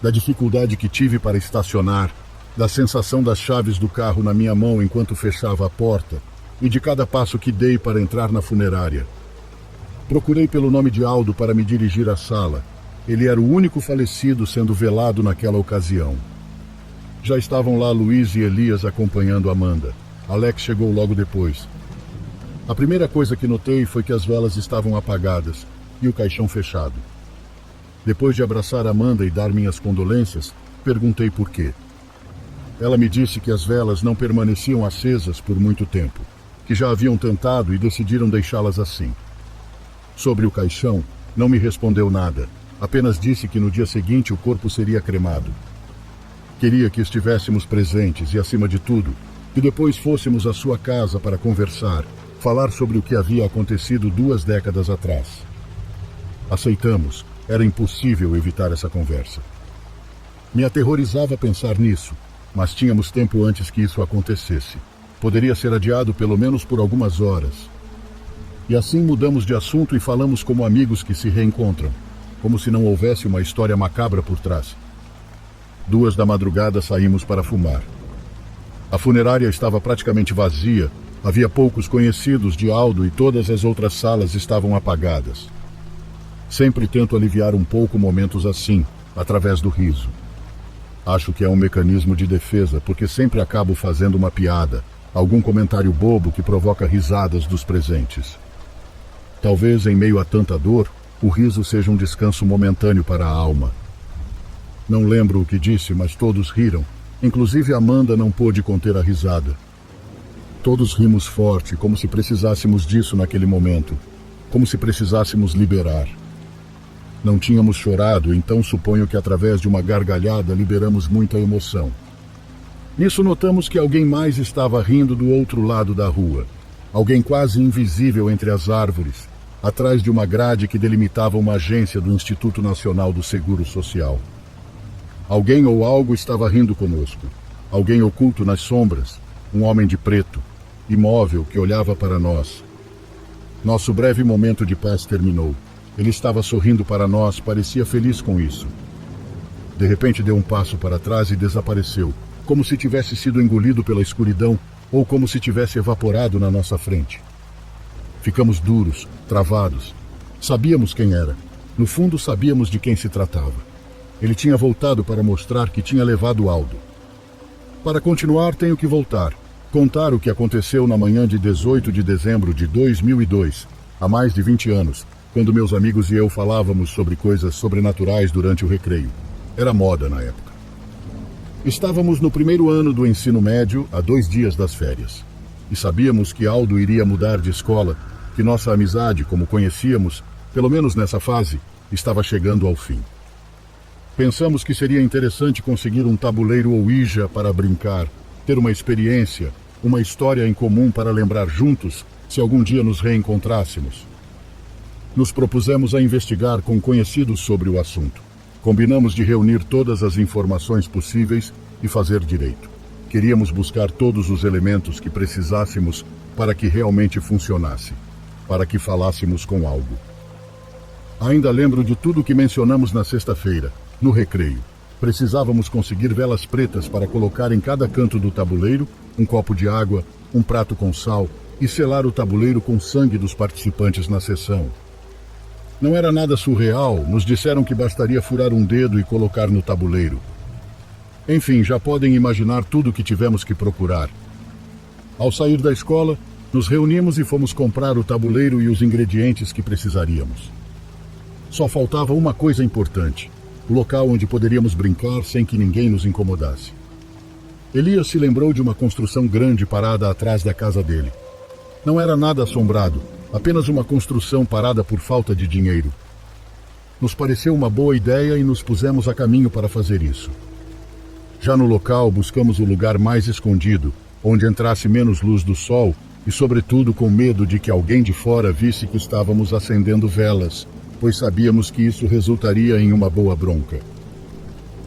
da dificuldade que tive para estacionar, da sensação das chaves do carro na minha mão enquanto fechava a porta e de cada passo que dei para entrar na funerária. Procurei pelo nome de Aldo para me dirigir à sala. Ele era o único falecido sendo velado naquela ocasião. Já estavam lá Luiz e Elias acompanhando Amanda. Alex chegou logo depois. A primeira coisa que notei foi que as velas estavam apagadas e o caixão fechado. Depois de abraçar Amanda e dar minhas condolências, perguntei por quê. Ela me disse que as velas não permaneciam acesas por muito tempo, que já haviam tentado e decidiram deixá-las assim. Sobre o caixão, não me respondeu nada, apenas disse que no dia seguinte o corpo seria cremado. Queria que estivéssemos presentes e, acima de tudo, que depois fôssemos à sua casa para conversar, falar sobre o que havia acontecido 2 décadas atrás. Aceitamos, era impossível evitar essa conversa. Me aterrorizava pensar nisso, mas tínhamos tempo antes que isso acontecesse. Poderia ser adiado pelo menos por algumas horas. E assim mudamos de assunto e falamos como amigos que se reencontram, como se não houvesse uma história macabra por trás. 2 da madrugada saímos para fumar. A funerária estava praticamente vazia, havia poucos conhecidos de Aldo e todas as outras salas estavam apagadas. Sempre tento aliviar um pouco momentos assim, através do riso. Acho que é um mecanismo de defesa, porque sempre acabo fazendo uma piada, algum comentário bobo que provoca risadas dos presentes. Talvez, em meio a tanta dor, o riso seja um descanso momentâneo para a alma. Não lembro o que disse, mas todos riram. Inclusive Amanda não pôde conter a risada. Todos rimos forte, como se precisássemos disso naquele momento. Como se precisássemos liberar. Não tínhamos chorado, então suponho que através de uma gargalhada liberamos muita emoção. Nisso notamos que alguém mais estava rindo do outro lado da rua. Alguém quase invisível entre as árvores, atrás de uma grade que delimitava uma agência do Instituto Nacional do Seguro Social. Alguém ou algo estava rindo conosco. Alguém oculto nas sombras, um homem de preto, imóvel, que olhava para nós. Nosso breve momento de paz terminou. Ele estava sorrindo para nós, parecia feliz com isso. De repente deu um passo para trás e desapareceu, como se tivesse sido engolido pela escuridão ou como se tivesse evaporado na nossa frente. Ficamos duros, travados. Sabíamos quem era. No fundo, sabíamos de quem se tratava. Ele tinha voltado para mostrar que tinha levado Aldo. Para continuar, tenho que voltar. Contar o que aconteceu na manhã de 18 de dezembro de 2002, há mais de 20 anos, quando meus amigos e eu falávamos sobre coisas sobrenaturais durante o recreio. Era moda na época. Estávamos no primeiro ano do ensino médio, a 2 dias das férias. E sabíamos que Aldo iria mudar de escola, que nossa amizade, como conhecíamos, pelo menos nessa fase, estava chegando ao fim. Pensamos que seria interessante conseguir um tabuleiro Ouija para brincar, ter uma experiência, uma história em comum para lembrar juntos, se algum dia nos reencontrássemos. Nos propusemos a investigar com conhecidos sobre o assunto. Combinamos de reunir todas as informações possíveis e fazer direito. Queríamos buscar todos os elementos que precisássemos para que realmente funcionasse, para que falássemos com algo. Ainda lembro de tudo que mencionamos na sexta-feira, no recreio. Precisávamos conseguir velas pretas para colocar em cada canto do tabuleiro, um copo de água, um prato com sal e selar o tabuleiro com sangue dos participantes na sessão. Não era nada surreal, nos disseram que bastaria furar um dedo e colocar no tabuleiro. Enfim, já podem imaginar tudo o que tivemos que procurar. Ao sair da escola, nos reunimos e fomos comprar o tabuleiro e os ingredientes que precisaríamos. Só faltava uma coisa importante: o local onde poderíamos brincar sem que ninguém nos incomodasse. Elias se lembrou de uma construção grande parada atrás da casa dele. Não era nada assombrado, apenas uma construção parada por falta de dinheiro. Nos pareceu uma boa ideia e nos pusemos a caminho para fazer isso. Já no local, buscamos o lugar mais escondido, onde entrasse menos luz do sol e, sobretudo, com medo de que alguém de fora visse que estávamos acendendo velas, pois sabíamos que isso resultaria em uma boa bronca.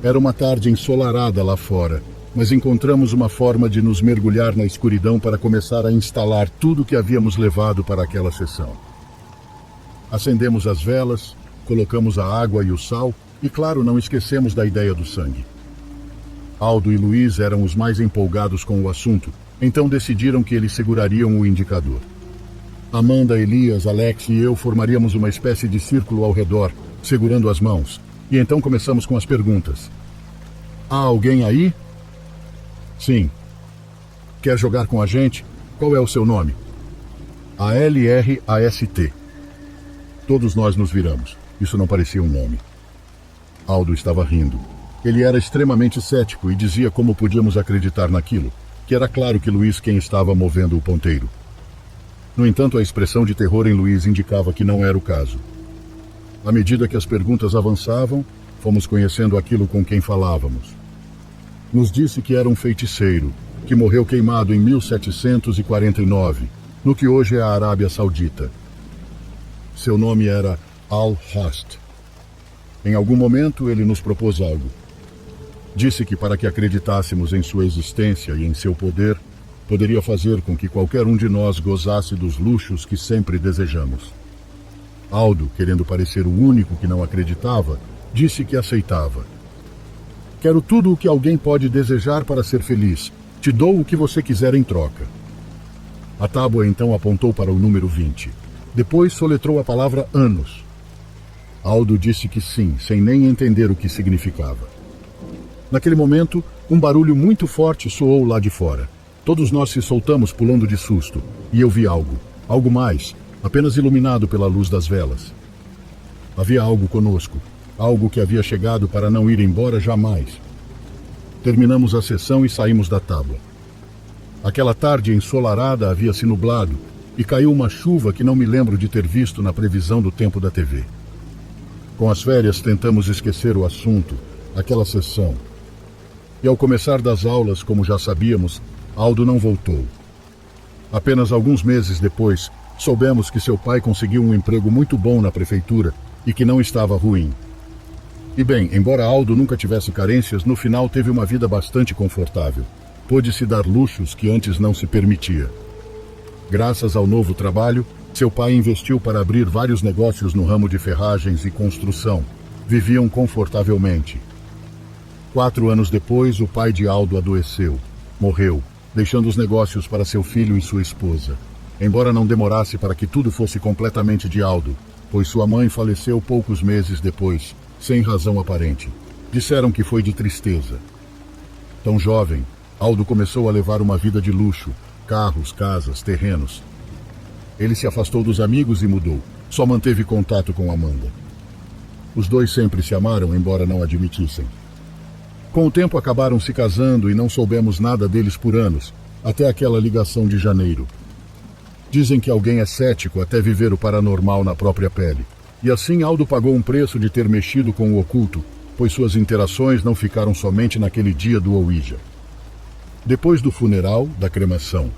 Era uma tarde ensolarada lá fora, mas encontramos uma forma de nos mergulhar na escuridão para começar a instalar tudo que havíamos levado para aquela sessão. Acendemos as velas, colocamos a água e o sal e, claro, não esquecemos da ideia do sangue. Aldo e Luiz eram os mais empolgados com o assunto, então decidiram que eles segurariam o indicador. Amanda, Elias, Alex e eu formaríamos uma espécie de círculo ao redor, segurando as mãos, e então começamos com as perguntas. Há alguém aí? Sim. Quer jogar com a gente? Qual é o seu nome? ALRAST. Todos nós nos viramos. Isso não parecia um nome. Aldo estava rindo. Ele era extremamente cético e dizia como podíamos acreditar naquilo, que era claro que Luiz quem estava movendo o ponteiro. No entanto, a expressão de terror em Luiz indicava que não era o caso. À medida que as perguntas avançavam, fomos conhecendo aquilo com quem falávamos. Nos disse que era um feiticeiro, que morreu queimado em 1749, no que hoje é a Arábia Saudita. Seu nome era Al-Hast. Em algum momento ele nos propôs algo. Disse que para que acreditássemos em sua existência e em seu poder, poderia fazer com que qualquer um de nós gozasse dos luxos que sempre desejamos. Aldo, querendo parecer o único que não acreditava, disse que aceitava. Quero tudo o que alguém pode desejar para ser feliz. Te dou o que você quiser em troca. A tábua então apontou para o número 20. Depois soletrou a palavra anos. Aldo disse que sim, sem nem entender o que significava. Naquele momento, um barulho muito forte soou lá de fora. Todos nós se soltamos pulando de susto, e eu vi algo mais, apenas iluminado pela luz das velas. Havia algo conosco, algo que havia chegado para não ir embora jamais. Terminamos a sessão e saímos da tábua. Aquela tarde ensolarada havia se nublado e caiu uma chuva que não me lembro de ter visto na previsão do tempo da TV. Com as férias tentamos esquecer o assunto, aquela sessão. E ao começar das aulas, como já sabíamos, Aldo não voltou. Apenas alguns meses depois, soubemos que seu pai conseguiu um emprego muito bom na prefeitura e que não estava ruim. E bem, embora Aldo nunca tivesse carências, no final teve uma vida bastante confortável. Pôde se dar luxos que antes não se permitia. Graças ao novo trabalho, seu pai investiu para abrir vários negócios no ramo de ferragens e construção. Viviam confortavelmente. 4 anos depois, o pai de Aldo adoeceu. Morreu, deixando os negócios para seu filho e sua esposa. Embora não demorasse para que tudo fosse completamente de Aldo, pois sua mãe faleceu poucos meses depois, sem razão aparente. Disseram que foi de tristeza. Tão jovem, Aldo começou a levar uma vida de luxo, carros, casas, terrenos. Ele se afastou dos amigos e mudou. Só manteve contato com Amanda. Os dois sempre se amaram, embora não admitissem. Com o tempo acabaram se casando e não soubemos nada deles por anos, até aquela ligação de janeiro. Dizem que alguém é cético até viver o paranormal na própria pele. E assim Aldo pagou um preço de ter mexido com o oculto, pois suas interações não ficaram somente naquele dia do Ouija. Depois do funeral, da cremação,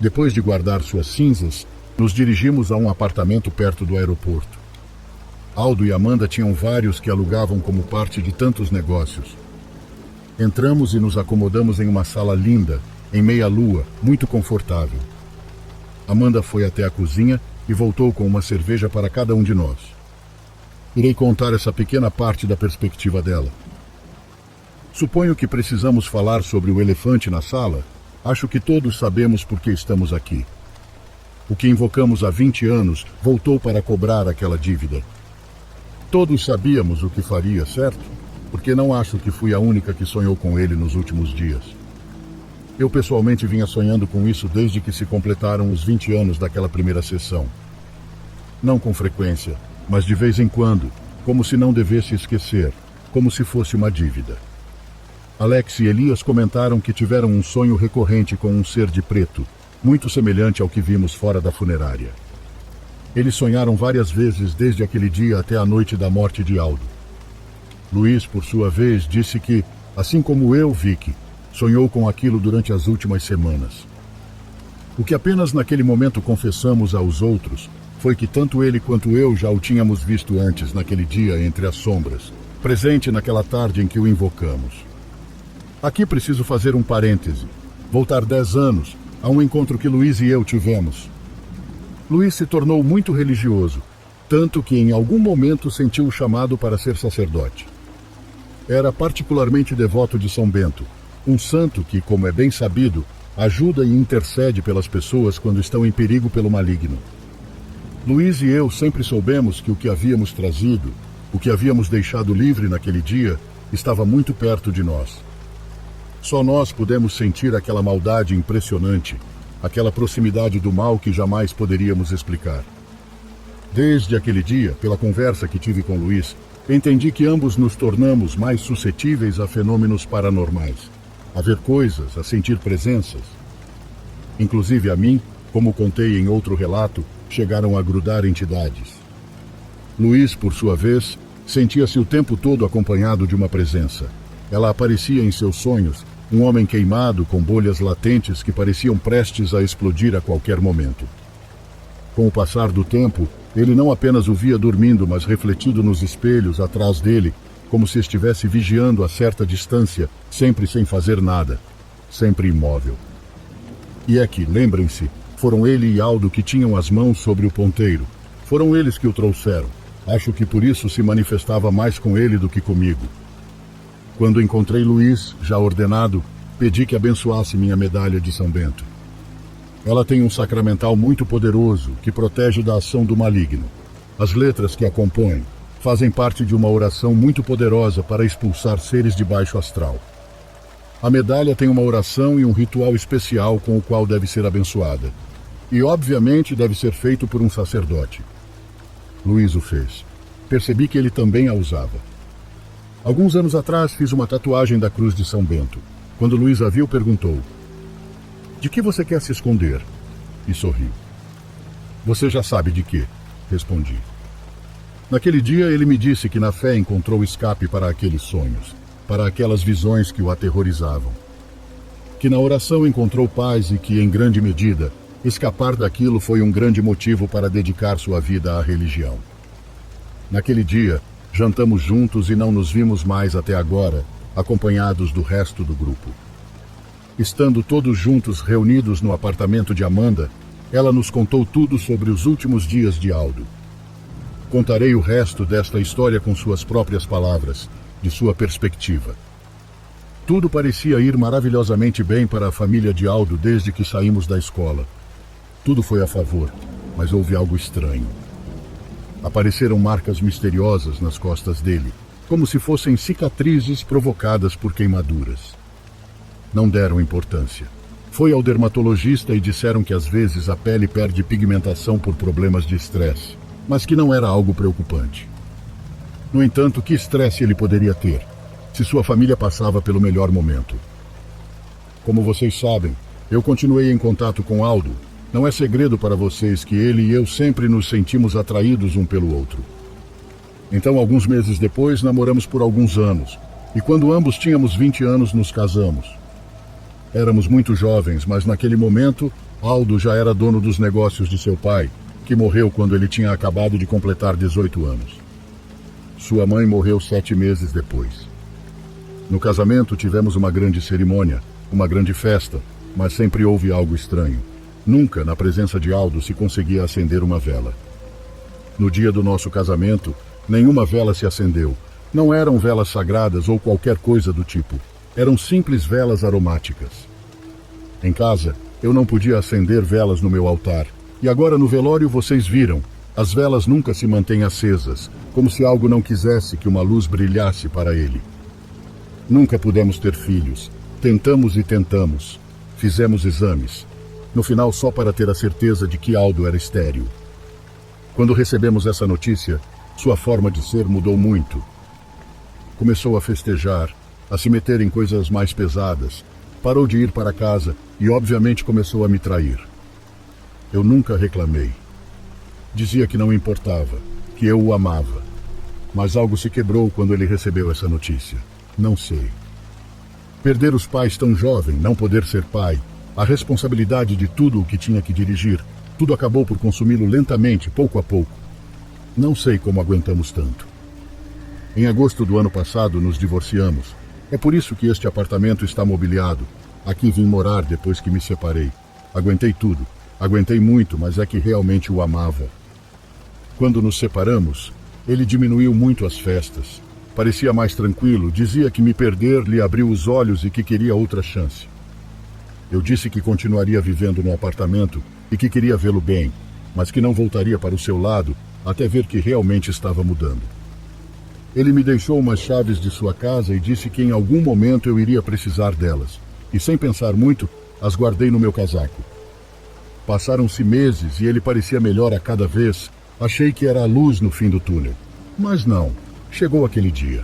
depois de guardar suas cinzas, nos dirigimos a um apartamento perto do aeroporto. Aldo e Amanda tinham vários que alugavam como parte de tantos negócios. Entramos e nos acomodamos em uma sala linda, em meia-lua, muito confortável. Amanda foi até a cozinha e voltou com uma cerveja para cada um de nós. Irei contar essa pequena parte da perspectiva dela. Suponho que precisamos falar sobre o elefante na sala. Acho que todos sabemos por que estamos aqui. O que invocamos há 20 anos voltou para cobrar aquela dívida. Todos sabíamos o que faria, certo? Porque não acho que fui a única que sonhou com ele nos últimos dias. Eu pessoalmente vinha sonhando com isso desde que se completaram os 20 anos daquela primeira sessão. Não com frequência, mas de vez em quando, como se não devesse esquecer, como se fosse uma dívida. Alex e Elias comentaram que tiveram um sonho recorrente com um ser de preto, muito semelhante ao que vimos fora da funerária. Eles sonharam várias vezes desde aquele dia até a noite da morte de Aldo. Luiz, por sua vez, disse que, assim como eu, Vicky, sonhou com aquilo durante as últimas semanas. O que apenas naquele momento confessamos aos outros foi que tanto ele quanto eu já o tínhamos visto antes, naquele dia entre as sombras, presente naquela tarde em que o invocamos. Aqui preciso fazer um parêntese, voltar 10 anos a um encontro que Luiz e eu tivemos. Luiz se tornou muito religioso, tanto que em algum momento sentiu o chamado para ser sacerdote. Era particularmente devoto de São Bento, um santo que, como é bem sabido, ajuda e intercede pelas pessoas quando estão em perigo pelo maligno. Luiz e eu sempre soubemos que o que havíamos trazido, o que havíamos deixado livre naquele dia, estava muito perto de nós. Só nós pudemos sentir aquela maldade impressionante, aquela proximidade do mal que jamais poderíamos explicar. Desde aquele dia, pela conversa que tive com Luiz, entendi que ambos nos tornamos mais suscetíveis a fenômenos paranormais, a ver coisas, a sentir presenças. Inclusive a mim, como contei em outro relato, chegaram a grudar entidades. Luiz, por sua vez, sentia-se o tempo todo acompanhado de uma presença. Ela aparecia em seus sonhos, um homem queimado com bolhas latentes que pareciam prestes a explodir a qualquer momento. Com o passar do tempo, ele não apenas o via dormindo, mas refletido nos espelhos atrás dele, como se estivesse vigiando a certa distância, sempre sem fazer nada, sempre imóvel. E é que, lembrem-se, foram ele e Aldo que tinham as mãos sobre o ponteiro. Foram eles que o trouxeram. Acho que por isso se manifestava mais com ele do que comigo. Quando encontrei Luiz, já ordenado, pedi que abençoasse minha medalha de São Bento. Ela tem um sacramental muito poderoso que protege da ação do maligno. As letras que a compõem fazem parte de uma oração muito poderosa para expulsar seres de baixo astral. A medalha tem uma oração e um ritual especial com o qual deve ser abençoada. E, obviamente, deve ser feito por um sacerdote. Luiz o fez. Percebi que ele também a usava. Alguns anos atrás, fiz uma tatuagem da Cruz de São Bento. Quando Luiz a viu, perguntou: "De que você quer se esconder?" E sorriu. "Você já sabe de quê?" respondi. Naquele dia ele me disse que na fé encontrou escape para aqueles sonhos, para aquelas visões que o aterrorizavam. Que na oração encontrou paz e que, em grande medida, escapar daquilo foi um grande motivo para dedicar sua vida à religião. Naquele dia, jantamos juntos e não nos vimos mais até agora, acompanhados do resto do grupo. Estando todos juntos reunidos no apartamento de Amanda, ela nos contou tudo sobre os últimos dias de Aldo. Contarei o resto desta história com suas próprias palavras, de sua perspectiva. Tudo parecia ir maravilhosamente bem para a família de Aldo desde que saímos da escola. Tudo foi a favor, mas houve algo estranho. Apareceram marcas misteriosas nas costas dele, como se fossem cicatrizes provocadas por queimaduras. Não deram importância. Foi ao dermatologista e disseram que às vezes a pele perde pigmentação por problemas de estresse, mas que não era algo preocupante. No entanto, que estresse ele poderia ter, se sua família passava pelo melhor momento? Como vocês sabem, eu continuei em contato com Aldo. Não é segredo para vocês que ele e eu sempre nos sentimos atraídos um pelo outro. Então, alguns meses depois, namoramos por alguns anos, e quando ambos tínhamos 20 anos, nos casamos. Éramos muito jovens, mas naquele momento, Aldo já era dono dos negócios de seu pai, que morreu quando ele tinha acabado de completar 18 anos. Sua mãe morreu 7 meses depois. No casamento, tivemos uma grande cerimônia, uma grande festa, mas sempre houve algo estranho. Nunca, na presença de Aldo, se conseguia acender uma vela. No dia do nosso casamento, nenhuma vela se acendeu. Não eram velas sagradas ou qualquer coisa do tipo. Eram simples velas aromáticas. Em casa, eu não podia acender velas no meu altar. E agora no velório vocês viram, as velas nunca se mantêm acesas, como se algo não quisesse que uma luz brilhasse para ele. Nunca pudemos ter filhos. Tentamos e tentamos. Fizemos exames. No final, só para ter a certeza de que Aldo era estéril. Quando recebemos essa notícia, sua forma de ser mudou muito. Começou a festejar, a se meter em coisas mais pesadas, parou de ir para casa e obviamente começou a me trair. Eu nunca reclamei. Dizia que não importava, que eu o amava. Mas algo se quebrou quando ele recebeu essa notícia. Não sei. Perder os pais tão jovem, não poder ser pai, a responsabilidade de tudo o que tinha que dirigir, tudo acabou por consumi-lo lentamente, pouco a pouco. Não sei como aguentamos tanto. Em agosto do ano passado nos divorciamos. É por isso que este apartamento está mobiliado. Aqui vim morar depois que me separei. Aguentei tudo. Aguentei muito, mas é que realmente o amava. Quando nos separamos, ele diminuiu muito as festas. Parecia mais tranquilo, dizia que me perder lhe abriu os olhos e que queria outra chance. Eu disse que continuaria vivendo no apartamento e que queria vê-lo bem, mas que não voltaria para o seu lado até ver que realmente estava mudando. Ele me deixou umas chaves de sua casa e disse que em algum momento eu iria precisar delas, e sem pensar muito, as guardei no meu casaco. Passaram-se meses e ele parecia melhor a cada vez. Achei que era a luz no fim do túnel. Mas não, chegou aquele dia.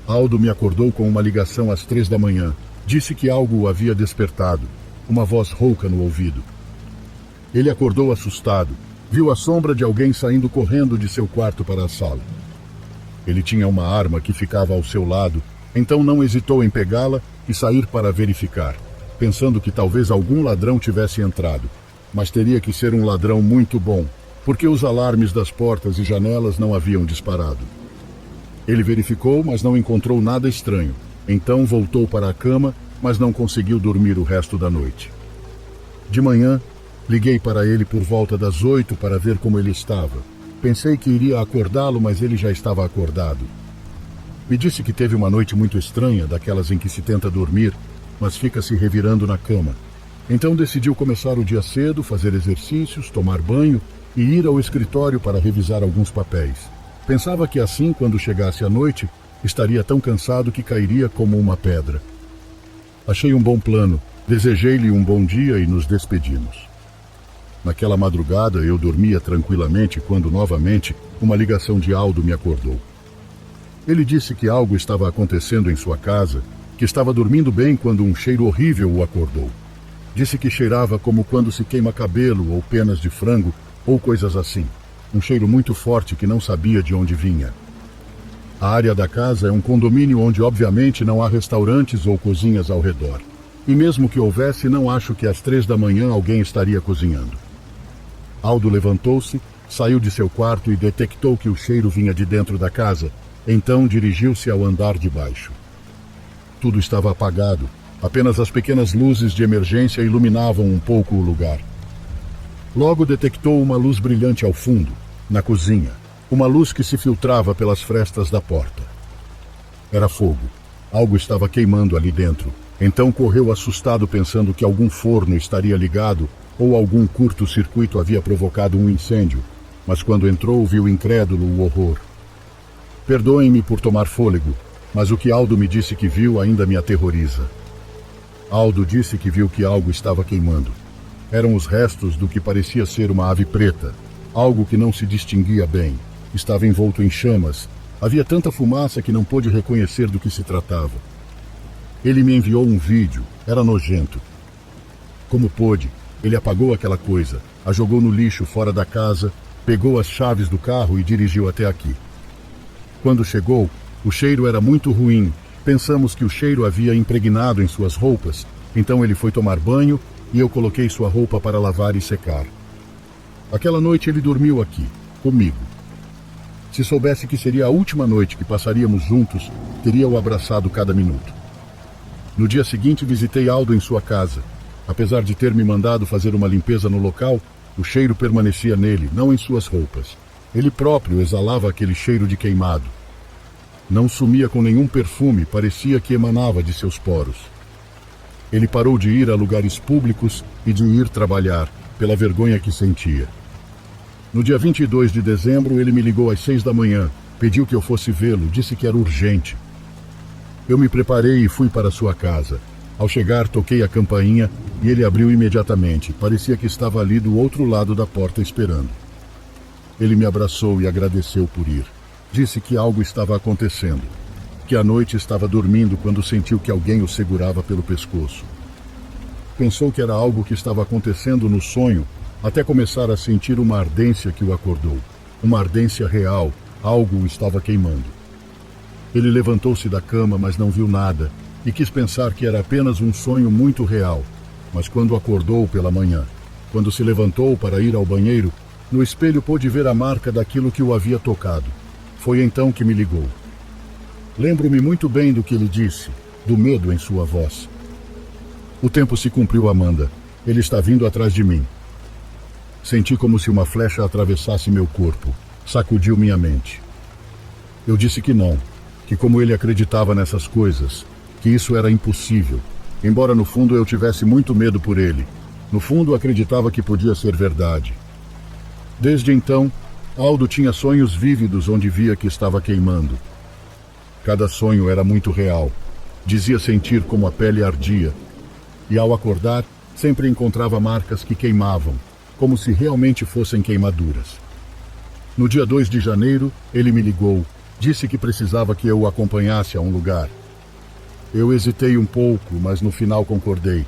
Aldo me acordou com uma ligação às 3 da manhã. Disse que algo o havia despertado, uma voz rouca no ouvido. Ele acordou assustado, viu a sombra de alguém saindo correndo de seu quarto para a sala. Ele tinha uma arma que ficava ao seu lado, então não hesitou em pegá-la e sair para verificar, pensando que talvez algum ladrão tivesse entrado, mas teria que ser um ladrão muito bom, porque os alarmes das portas e janelas não haviam disparado. Ele verificou, mas não encontrou nada estranho. Então voltou para a cama, mas não conseguiu dormir o resto da noite. De manhã, liguei para ele por volta das 8 para ver como ele estava. Pensei que iria acordá-lo, mas ele já estava acordado. Me disse que teve uma noite muito estranha, daquelas em que se tenta dormir, mas fica se revirando na cama. Então decidiu começar o dia cedo, fazer exercícios, tomar banho e ir ao escritório para revisar alguns papéis. Pensava que assim, quando chegasse a noite, estaria tão cansado que cairia como uma pedra. Achei um bom plano, desejei-lhe um bom dia e nos despedimos. Naquela madrugada eu dormia tranquilamente quando novamente uma ligação de Aldo me acordou. Ele disse que algo estava acontecendo em sua casa, que estava dormindo bem quando um cheiro horrível o acordou. Disse que cheirava como quando se queima cabelo ou penas de frango ou coisas assim. um cheiro muito forte que não sabia de onde vinha. A área da casa é um condomínio onde obviamente não há restaurantes ou cozinhas ao redor. E mesmo que houvesse, não acho que às 3 da manhã alguém estaria cozinhando. Aldo levantou-se, saiu de seu quarto e detectou que o cheiro vinha de dentro da casa, então dirigiu-se ao andar de baixo. Tudo estava apagado, apenas as pequenas luzes de emergência iluminavam um pouco o lugar. Logo detectou uma luz brilhante ao fundo, na cozinha, uma luz que se filtrava pelas frestas da porta. Era fogo. Algo estava queimando ali dentro. Então correu assustado pensando que algum forno estaria ligado ou algum curto-circuito havia provocado um incêndio, mas quando entrou viu incrédulo o horror. Perdoem-me por tomar fôlego, mas o que Aldo me disse que viu ainda me aterroriza. Aldo disse que viu que algo estava queimando. Eram os restos do que parecia ser uma ave preta, algo que não se distinguia bem. Estava envolto em chamas. Havia tanta fumaça que não pôde reconhecer do que se tratava. Ele me enviou um vídeo. Era nojento. Como pôde, ele apagou aquela coisa, a jogou no lixo fora da casa, pegou as chaves do carro e dirigiu até aqui. Quando chegou, o cheiro era muito ruim. Pensamos que o cheiro havia impregnado em suas roupas, então ele foi tomar banho e eu coloquei sua roupa para lavar e secar. Aquela noite ele dormiu aqui, comigo. Se soubesse que seria a última noite que passaríamos juntos, teria o abraçado cada minuto. No dia seguinte visitei Aldo em sua casa. Apesar de ter me mandado fazer uma limpeza no local, o cheiro permanecia nele, não em suas roupas. Ele próprio exalava aquele cheiro de queimado. Não sumia com nenhum perfume, parecia que emanava de seus poros. Ele parou de ir a lugares públicos e de ir trabalhar, pela vergonha que sentia. No dia 22 de dezembro, ele me ligou às 6 da manhã, pediu que eu fosse vê-lo, disse que era urgente. Eu me preparei e fui para sua casa. Ao chegar, toquei a campainha e ele abriu imediatamente. Parecia que estava ali do outro lado da porta esperando. Ele me abraçou e agradeceu por ir. Disse que algo estava acontecendo, que à noite estava dormindo quando sentiu que alguém o segurava pelo pescoço. Pensou que era algo que estava acontecendo no sonho, até começar a sentir uma ardência que o acordou. Uma ardência real, algo o estava queimando. Ele levantou-se da cama, mas não viu nada, e quis pensar que era apenas um sonho muito real. Mas quando acordou pela manhã, quando se levantou para ir ao banheiro, no espelho pôde ver a marca daquilo que o havia tocado. Foi então que me ligou. Lembro-me muito bem do que ele disse, do medo em sua voz. O tempo se cumpriu, Amanda. Ele está vindo atrás de mim. Senti como se uma flecha atravessasse meu corpo. Sacudiu minha mente. Eu disse que não, que como ele acreditava nessas coisas, que isso era impossível, embora no fundo eu tivesse muito medo por ele. No fundo acreditava que podia ser verdade. Desde então, Aldo tinha sonhos vívidos onde via que estava queimando. Cada sonho era muito real. Dizia sentir como a pele ardia. E ao acordar, sempre encontrava marcas que queimavam, como se realmente fossem queimaduras. No dia 2 de janeiro, ele me ligou. Disse que precisava que eu o acompanhasse a um lugar. Eu hesitei um pouco, mas no final concordei.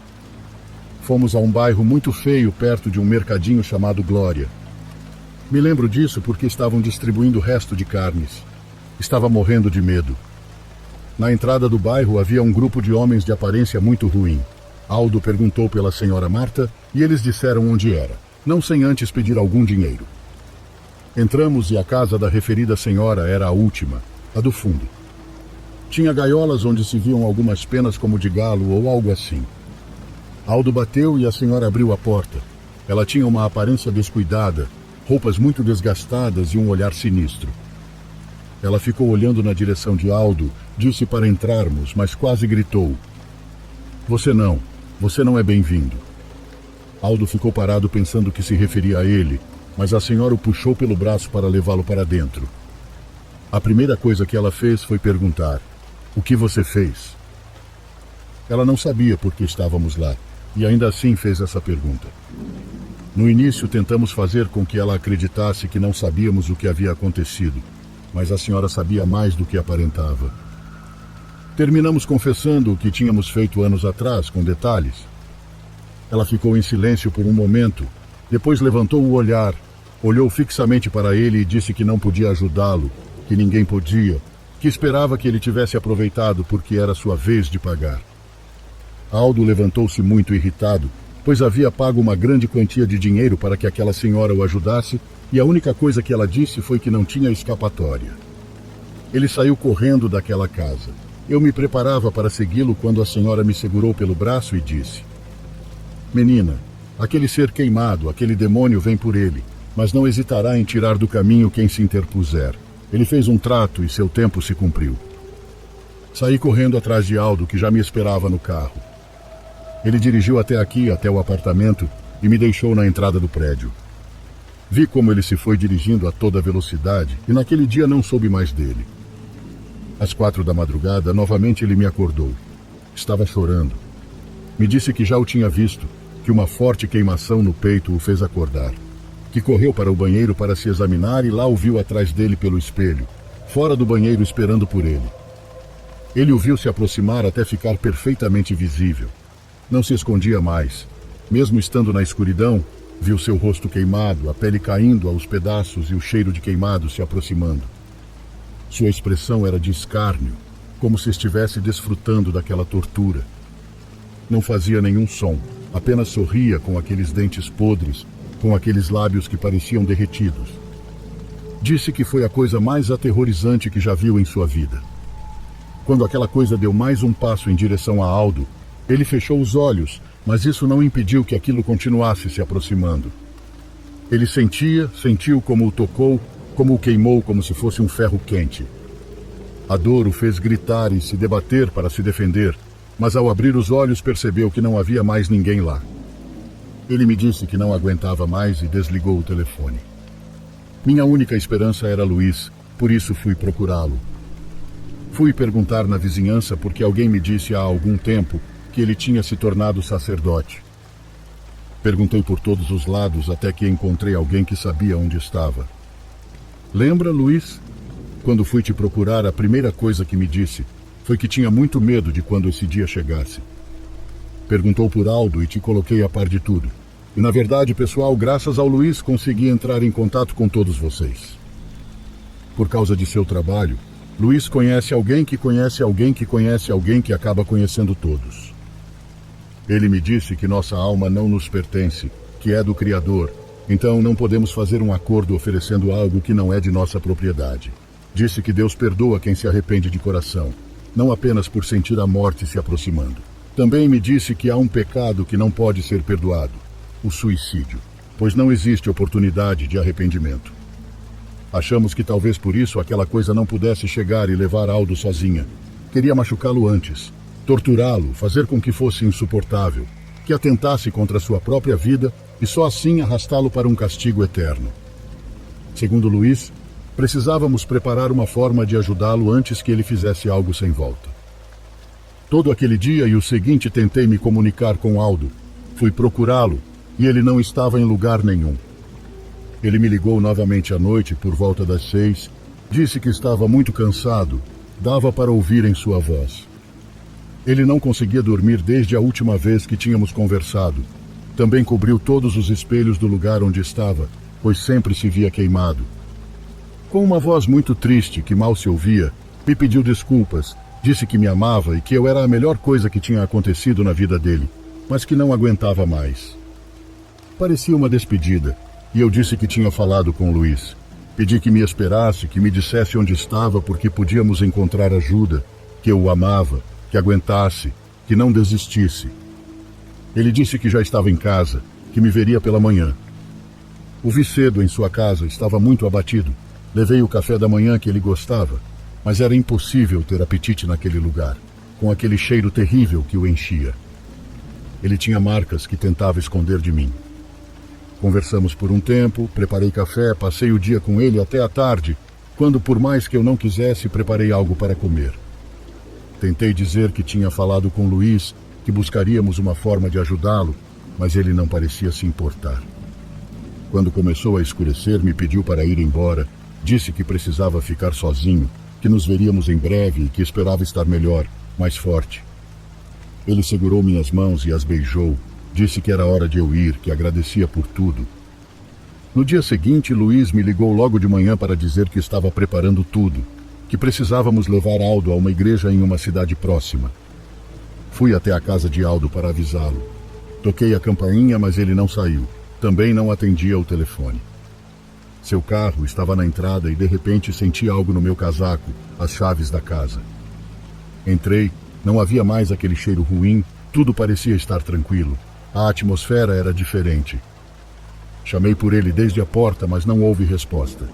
Fomos a um bairro muito feio perto de um mercadinho chamado Glória. Me lembro disso porque estavam distribuindo resto de carnes. Estava morrendo de medo. Na entrada do bairro havia um grupo de homens de aparência muito ruim. Aldo perguntou pela senhora Marta e eles disseram onde era, não sem antes pedir algum dinheiro. Entramos e a casa da referida senhora era a última, a do fundo. Tinha gaiolas onde se viam algumas penas como de galo ou algo assim. Aldo bateu e a senhora abriu a porta. Ela tinha uma aparência descuidada, roupas muito desgastadas e um olhar sinistro. Ela ficou olhando na direção de Aldo, disse para entrarmos, mas quase gritou. Você não é bem-vindo. Aldo ficou parado pensando que se referia a ele, mas a senhora o puxou pelo braço para levá-lo para dentro. A primeira coisa que ela fez foi perguntar, o que você fez? Ela não sabia por que estávamos lá, e ainda assim fez essa pergunta. No início tentamos fazer com que ela acreditasse que não sabíamos o que havia acontecido, mas a senhora sabia mais do que aparentava. Terminamos confessando o que tínhamos feito anos atrás, com detalhes. Ela ficou em silêncio por um momento, depois levantou o olhar, Olhou fixamente para ele e disse que não podia ajudá-lo, que ninguém podia, que esperava que ele tivesse aproveitado porque era sua vez de pagar. Aldo levantou-se muito irritado, pois havia pago uma grande quantia de dinheiro para que aquela senhora o ajudasse, e a única coisa que ela disse foi que não tinha escapatória. Ele saiu correndo daquela casa. Eu me preparava para segui-lo quando a senhora me segurou pelo braço e disse: Menina, aquele ser queimado, aquele demônio vem por ele, mas não hesitará em tirar do caminho quem se interpuser. Ele fez um trato e seu tempo se cumpriu. Saí correndo atrás de Aldo, que já me esperava no carro. Ele dirigiu até aqui, até o apartamento, e me deixou na entrada do prédio. Vi como ele se foi dirigindo a toda velocidade e naquele dia não soube mais dele. Às 4 da madrugada, novamente ele me acordou. Estava chorando. Me disse que já o tinha visto, que uma forte queimação no peito o fez acordar, que correu para o banheiro para se examinar e lá o viu atrás dele pelo espelho, fora do banheiro esperando por ele. Ele o viu se aproximar até ficar perfeitamente visível. Não se escondia mais. Mesmo estando na escuridão, viu seu rosto queimado, a pele caindo aos pedaços e o cheiro de queimado se aproximando. Sua expressão era de escárnio, como se estivesse desfrutando daquela tortura. Não fazia nenhum som, apenas sorria com aqueles dentes podres, com aqueles lábios que pareciam derretidos. Disse que foi a coisa mais aterrorizante que já viu em sua vida. Quando aquela coisa deu mais um passo em direção a Aldo, ele fechou os olhos, mas isso não impediu que aquilo continuasse se aproximando. Ele sentiu como o tocou, como o queimou como se fosse um ferro quente. A dor o fez gritar e se debater para se defender, mas ao abrir os olhos percebeu que não havia mais ninguém lá. Ele me disse que não aguentava mais e desligou o telefone. Minha única esperança era Luiz, por isso fui procurá-lo. Fui perguntar na vizinhança porque alguém me disse há algum tempo que ele tinha se tornado sacerdote. Perguntei por todos os lados até que encontrei alguém que sabia onde estava. Lembra, Luiz? Quando fui te procurar, a primeira coisa que me disse foi que tinha muito medo de quando esse dia chegasse. Perguntou por Aldo e te coloquei a par de tudo. E na verdade, pessoal, graças ao Luiz, consegui entrar em contato com todos vocês. Por causa de seu trabalho, Luiz conhece alguém que conhece alguém que conhece alguém que acaba conhecendo todos. Ele me disse que nossa alma não nos pertence, que é do Criador, então não podemos fazer um acordo oferecendo algo que não é de nossa propriedade. Disse que Deus perdoa quem se arrepende de coração, não apenas por sentir a morte se aproximando. Também me disse que há um pecado que não pode ser perdoado, o suicídio, pois não existe oportunidade de arrependimento. Achamos que talvez por isso aquela coisa não pudesse chegar e levar Aldo sozinha. Queria machucá-lo antes, torturá-lo, fazer com que fosse insuportável, que atentasse contra sua própria vida e só assim arrastá-lo para um castigo eterno. Segundo Luiz, precisávamos preparar uma forma de ajudá-lo antes que ele fizesse algo sem volta. Todo aquele dia e o seguinte tentei me comunicar com Aldo. Fui procurá-lo e ele não estava em lugar nenhum. Ele me ligou novamente à noite por volta das 6, disse que estava muito cansado, dava para ouvir em sua voz. Ele não conseguia dormir desde a última vez que tínhamos conversado. Também cobriu todos os espelhos do lugar onde estava, pois sempre se via queimado. Com uma voz muito triste, que mal se ouvia, me pediu desculpas, disse que me amava e que eu era a melhor coisa que tinha acontecido na vida dele, mas que não aguentava mais. Parecia uma despedida, e eu disse que tinha falado com Luiz. Pedi que me esperasse, que me dissesse onde estava porque podíamos encontrar ajuda, que eu o amava, que aguentasse, que não desistisse. Ele disse que já estava em casa, que me veria pela manhã. O vi cedo em sua casa, estava muito abatido. Levei o café da manhã que ele gostava, mas era impossível ter apetite naquele lugar, com aquele cheiro terrível que o enchia. Ele tinha marcas que tentava esconder de mim. Conversamos por um tempo, preparei café, passei o dia com ele até a tarde, quando, por mais que eu não quisesse, preparei algo para comer. Tentei dizer que tinha falado com Luiz, que buscaríamos uma forma de ajudá-lo, mas ele não parecia se importar. Quando começou a escurecer, me pediu para ir embora, disse que precisava ficar sozinho, que nos veríamos em breve e que esperava estar melhor, mais forte. Ele segurou minhas mãos e as beijou, disse que era hora de eu ir, que agradecia por tudo. No dia seguinte, Luiz me ligou logo de manhã para dizer que estava preparando tudo, que precisávamos levar Aldo a uma igreja em uma cidade próxima. Fui até a casa de Aldo para avisá-lo. Toquei a campainha, mas ele não saiu. Também não atendia o telefone. Seu carro estava na entrada e de repente senti algo no meu casaco, as chaves da casa. Entrei, não havia mais aquele cheiro ruim, tudo parecia estar tranquilo. A atmosfera era diferente. Chamei por ele desde a porta, mas não houve resposta.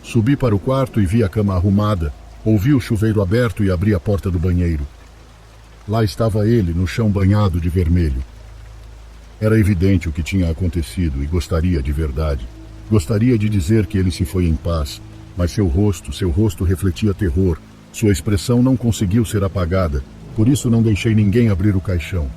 Subi para o quarto e vi a cama arrumada, ouvi o chuveiro aberto e abri a porta do banheiro. Lá estava ele, no chão banhado de vermelho. Era evidente o que tinha acontecido e gostaria de verdade. Gostaria de dizer que ele se foi em paz, mas seu rosto refletia terror. Sua expressão não conseguiu ser apagada, por isso não deixei ninguém abrir o caixão.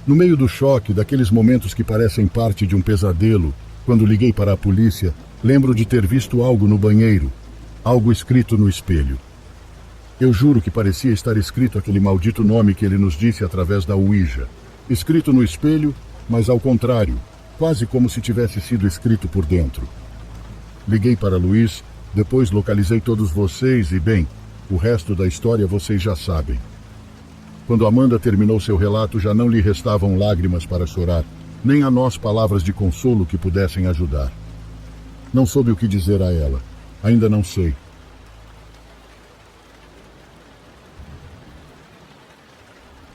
No meio do choque, daqueles momentos que parecem parte de um pesadelo, quando liguei para a polícia, lembro de ter visto algo no banheiro, algo escrito no espelho. Eu juro que parecia estar escrito aquele maldito nome que ele nos disse através da Ouija. Escrito no espelho, mas ao contrário, quase como se tivesse sido escrito por dentro. Liguei para Luiz, depois localizei todos vocês e, bem, o resto da história vocês já sabem. Quando Amanda terminou seu relato, já não lhe restavam lágrimas para chorar, nem a nós palavras de consolo que pudessem ajudar. Não soube o que dizer a ela. Ainda não sei.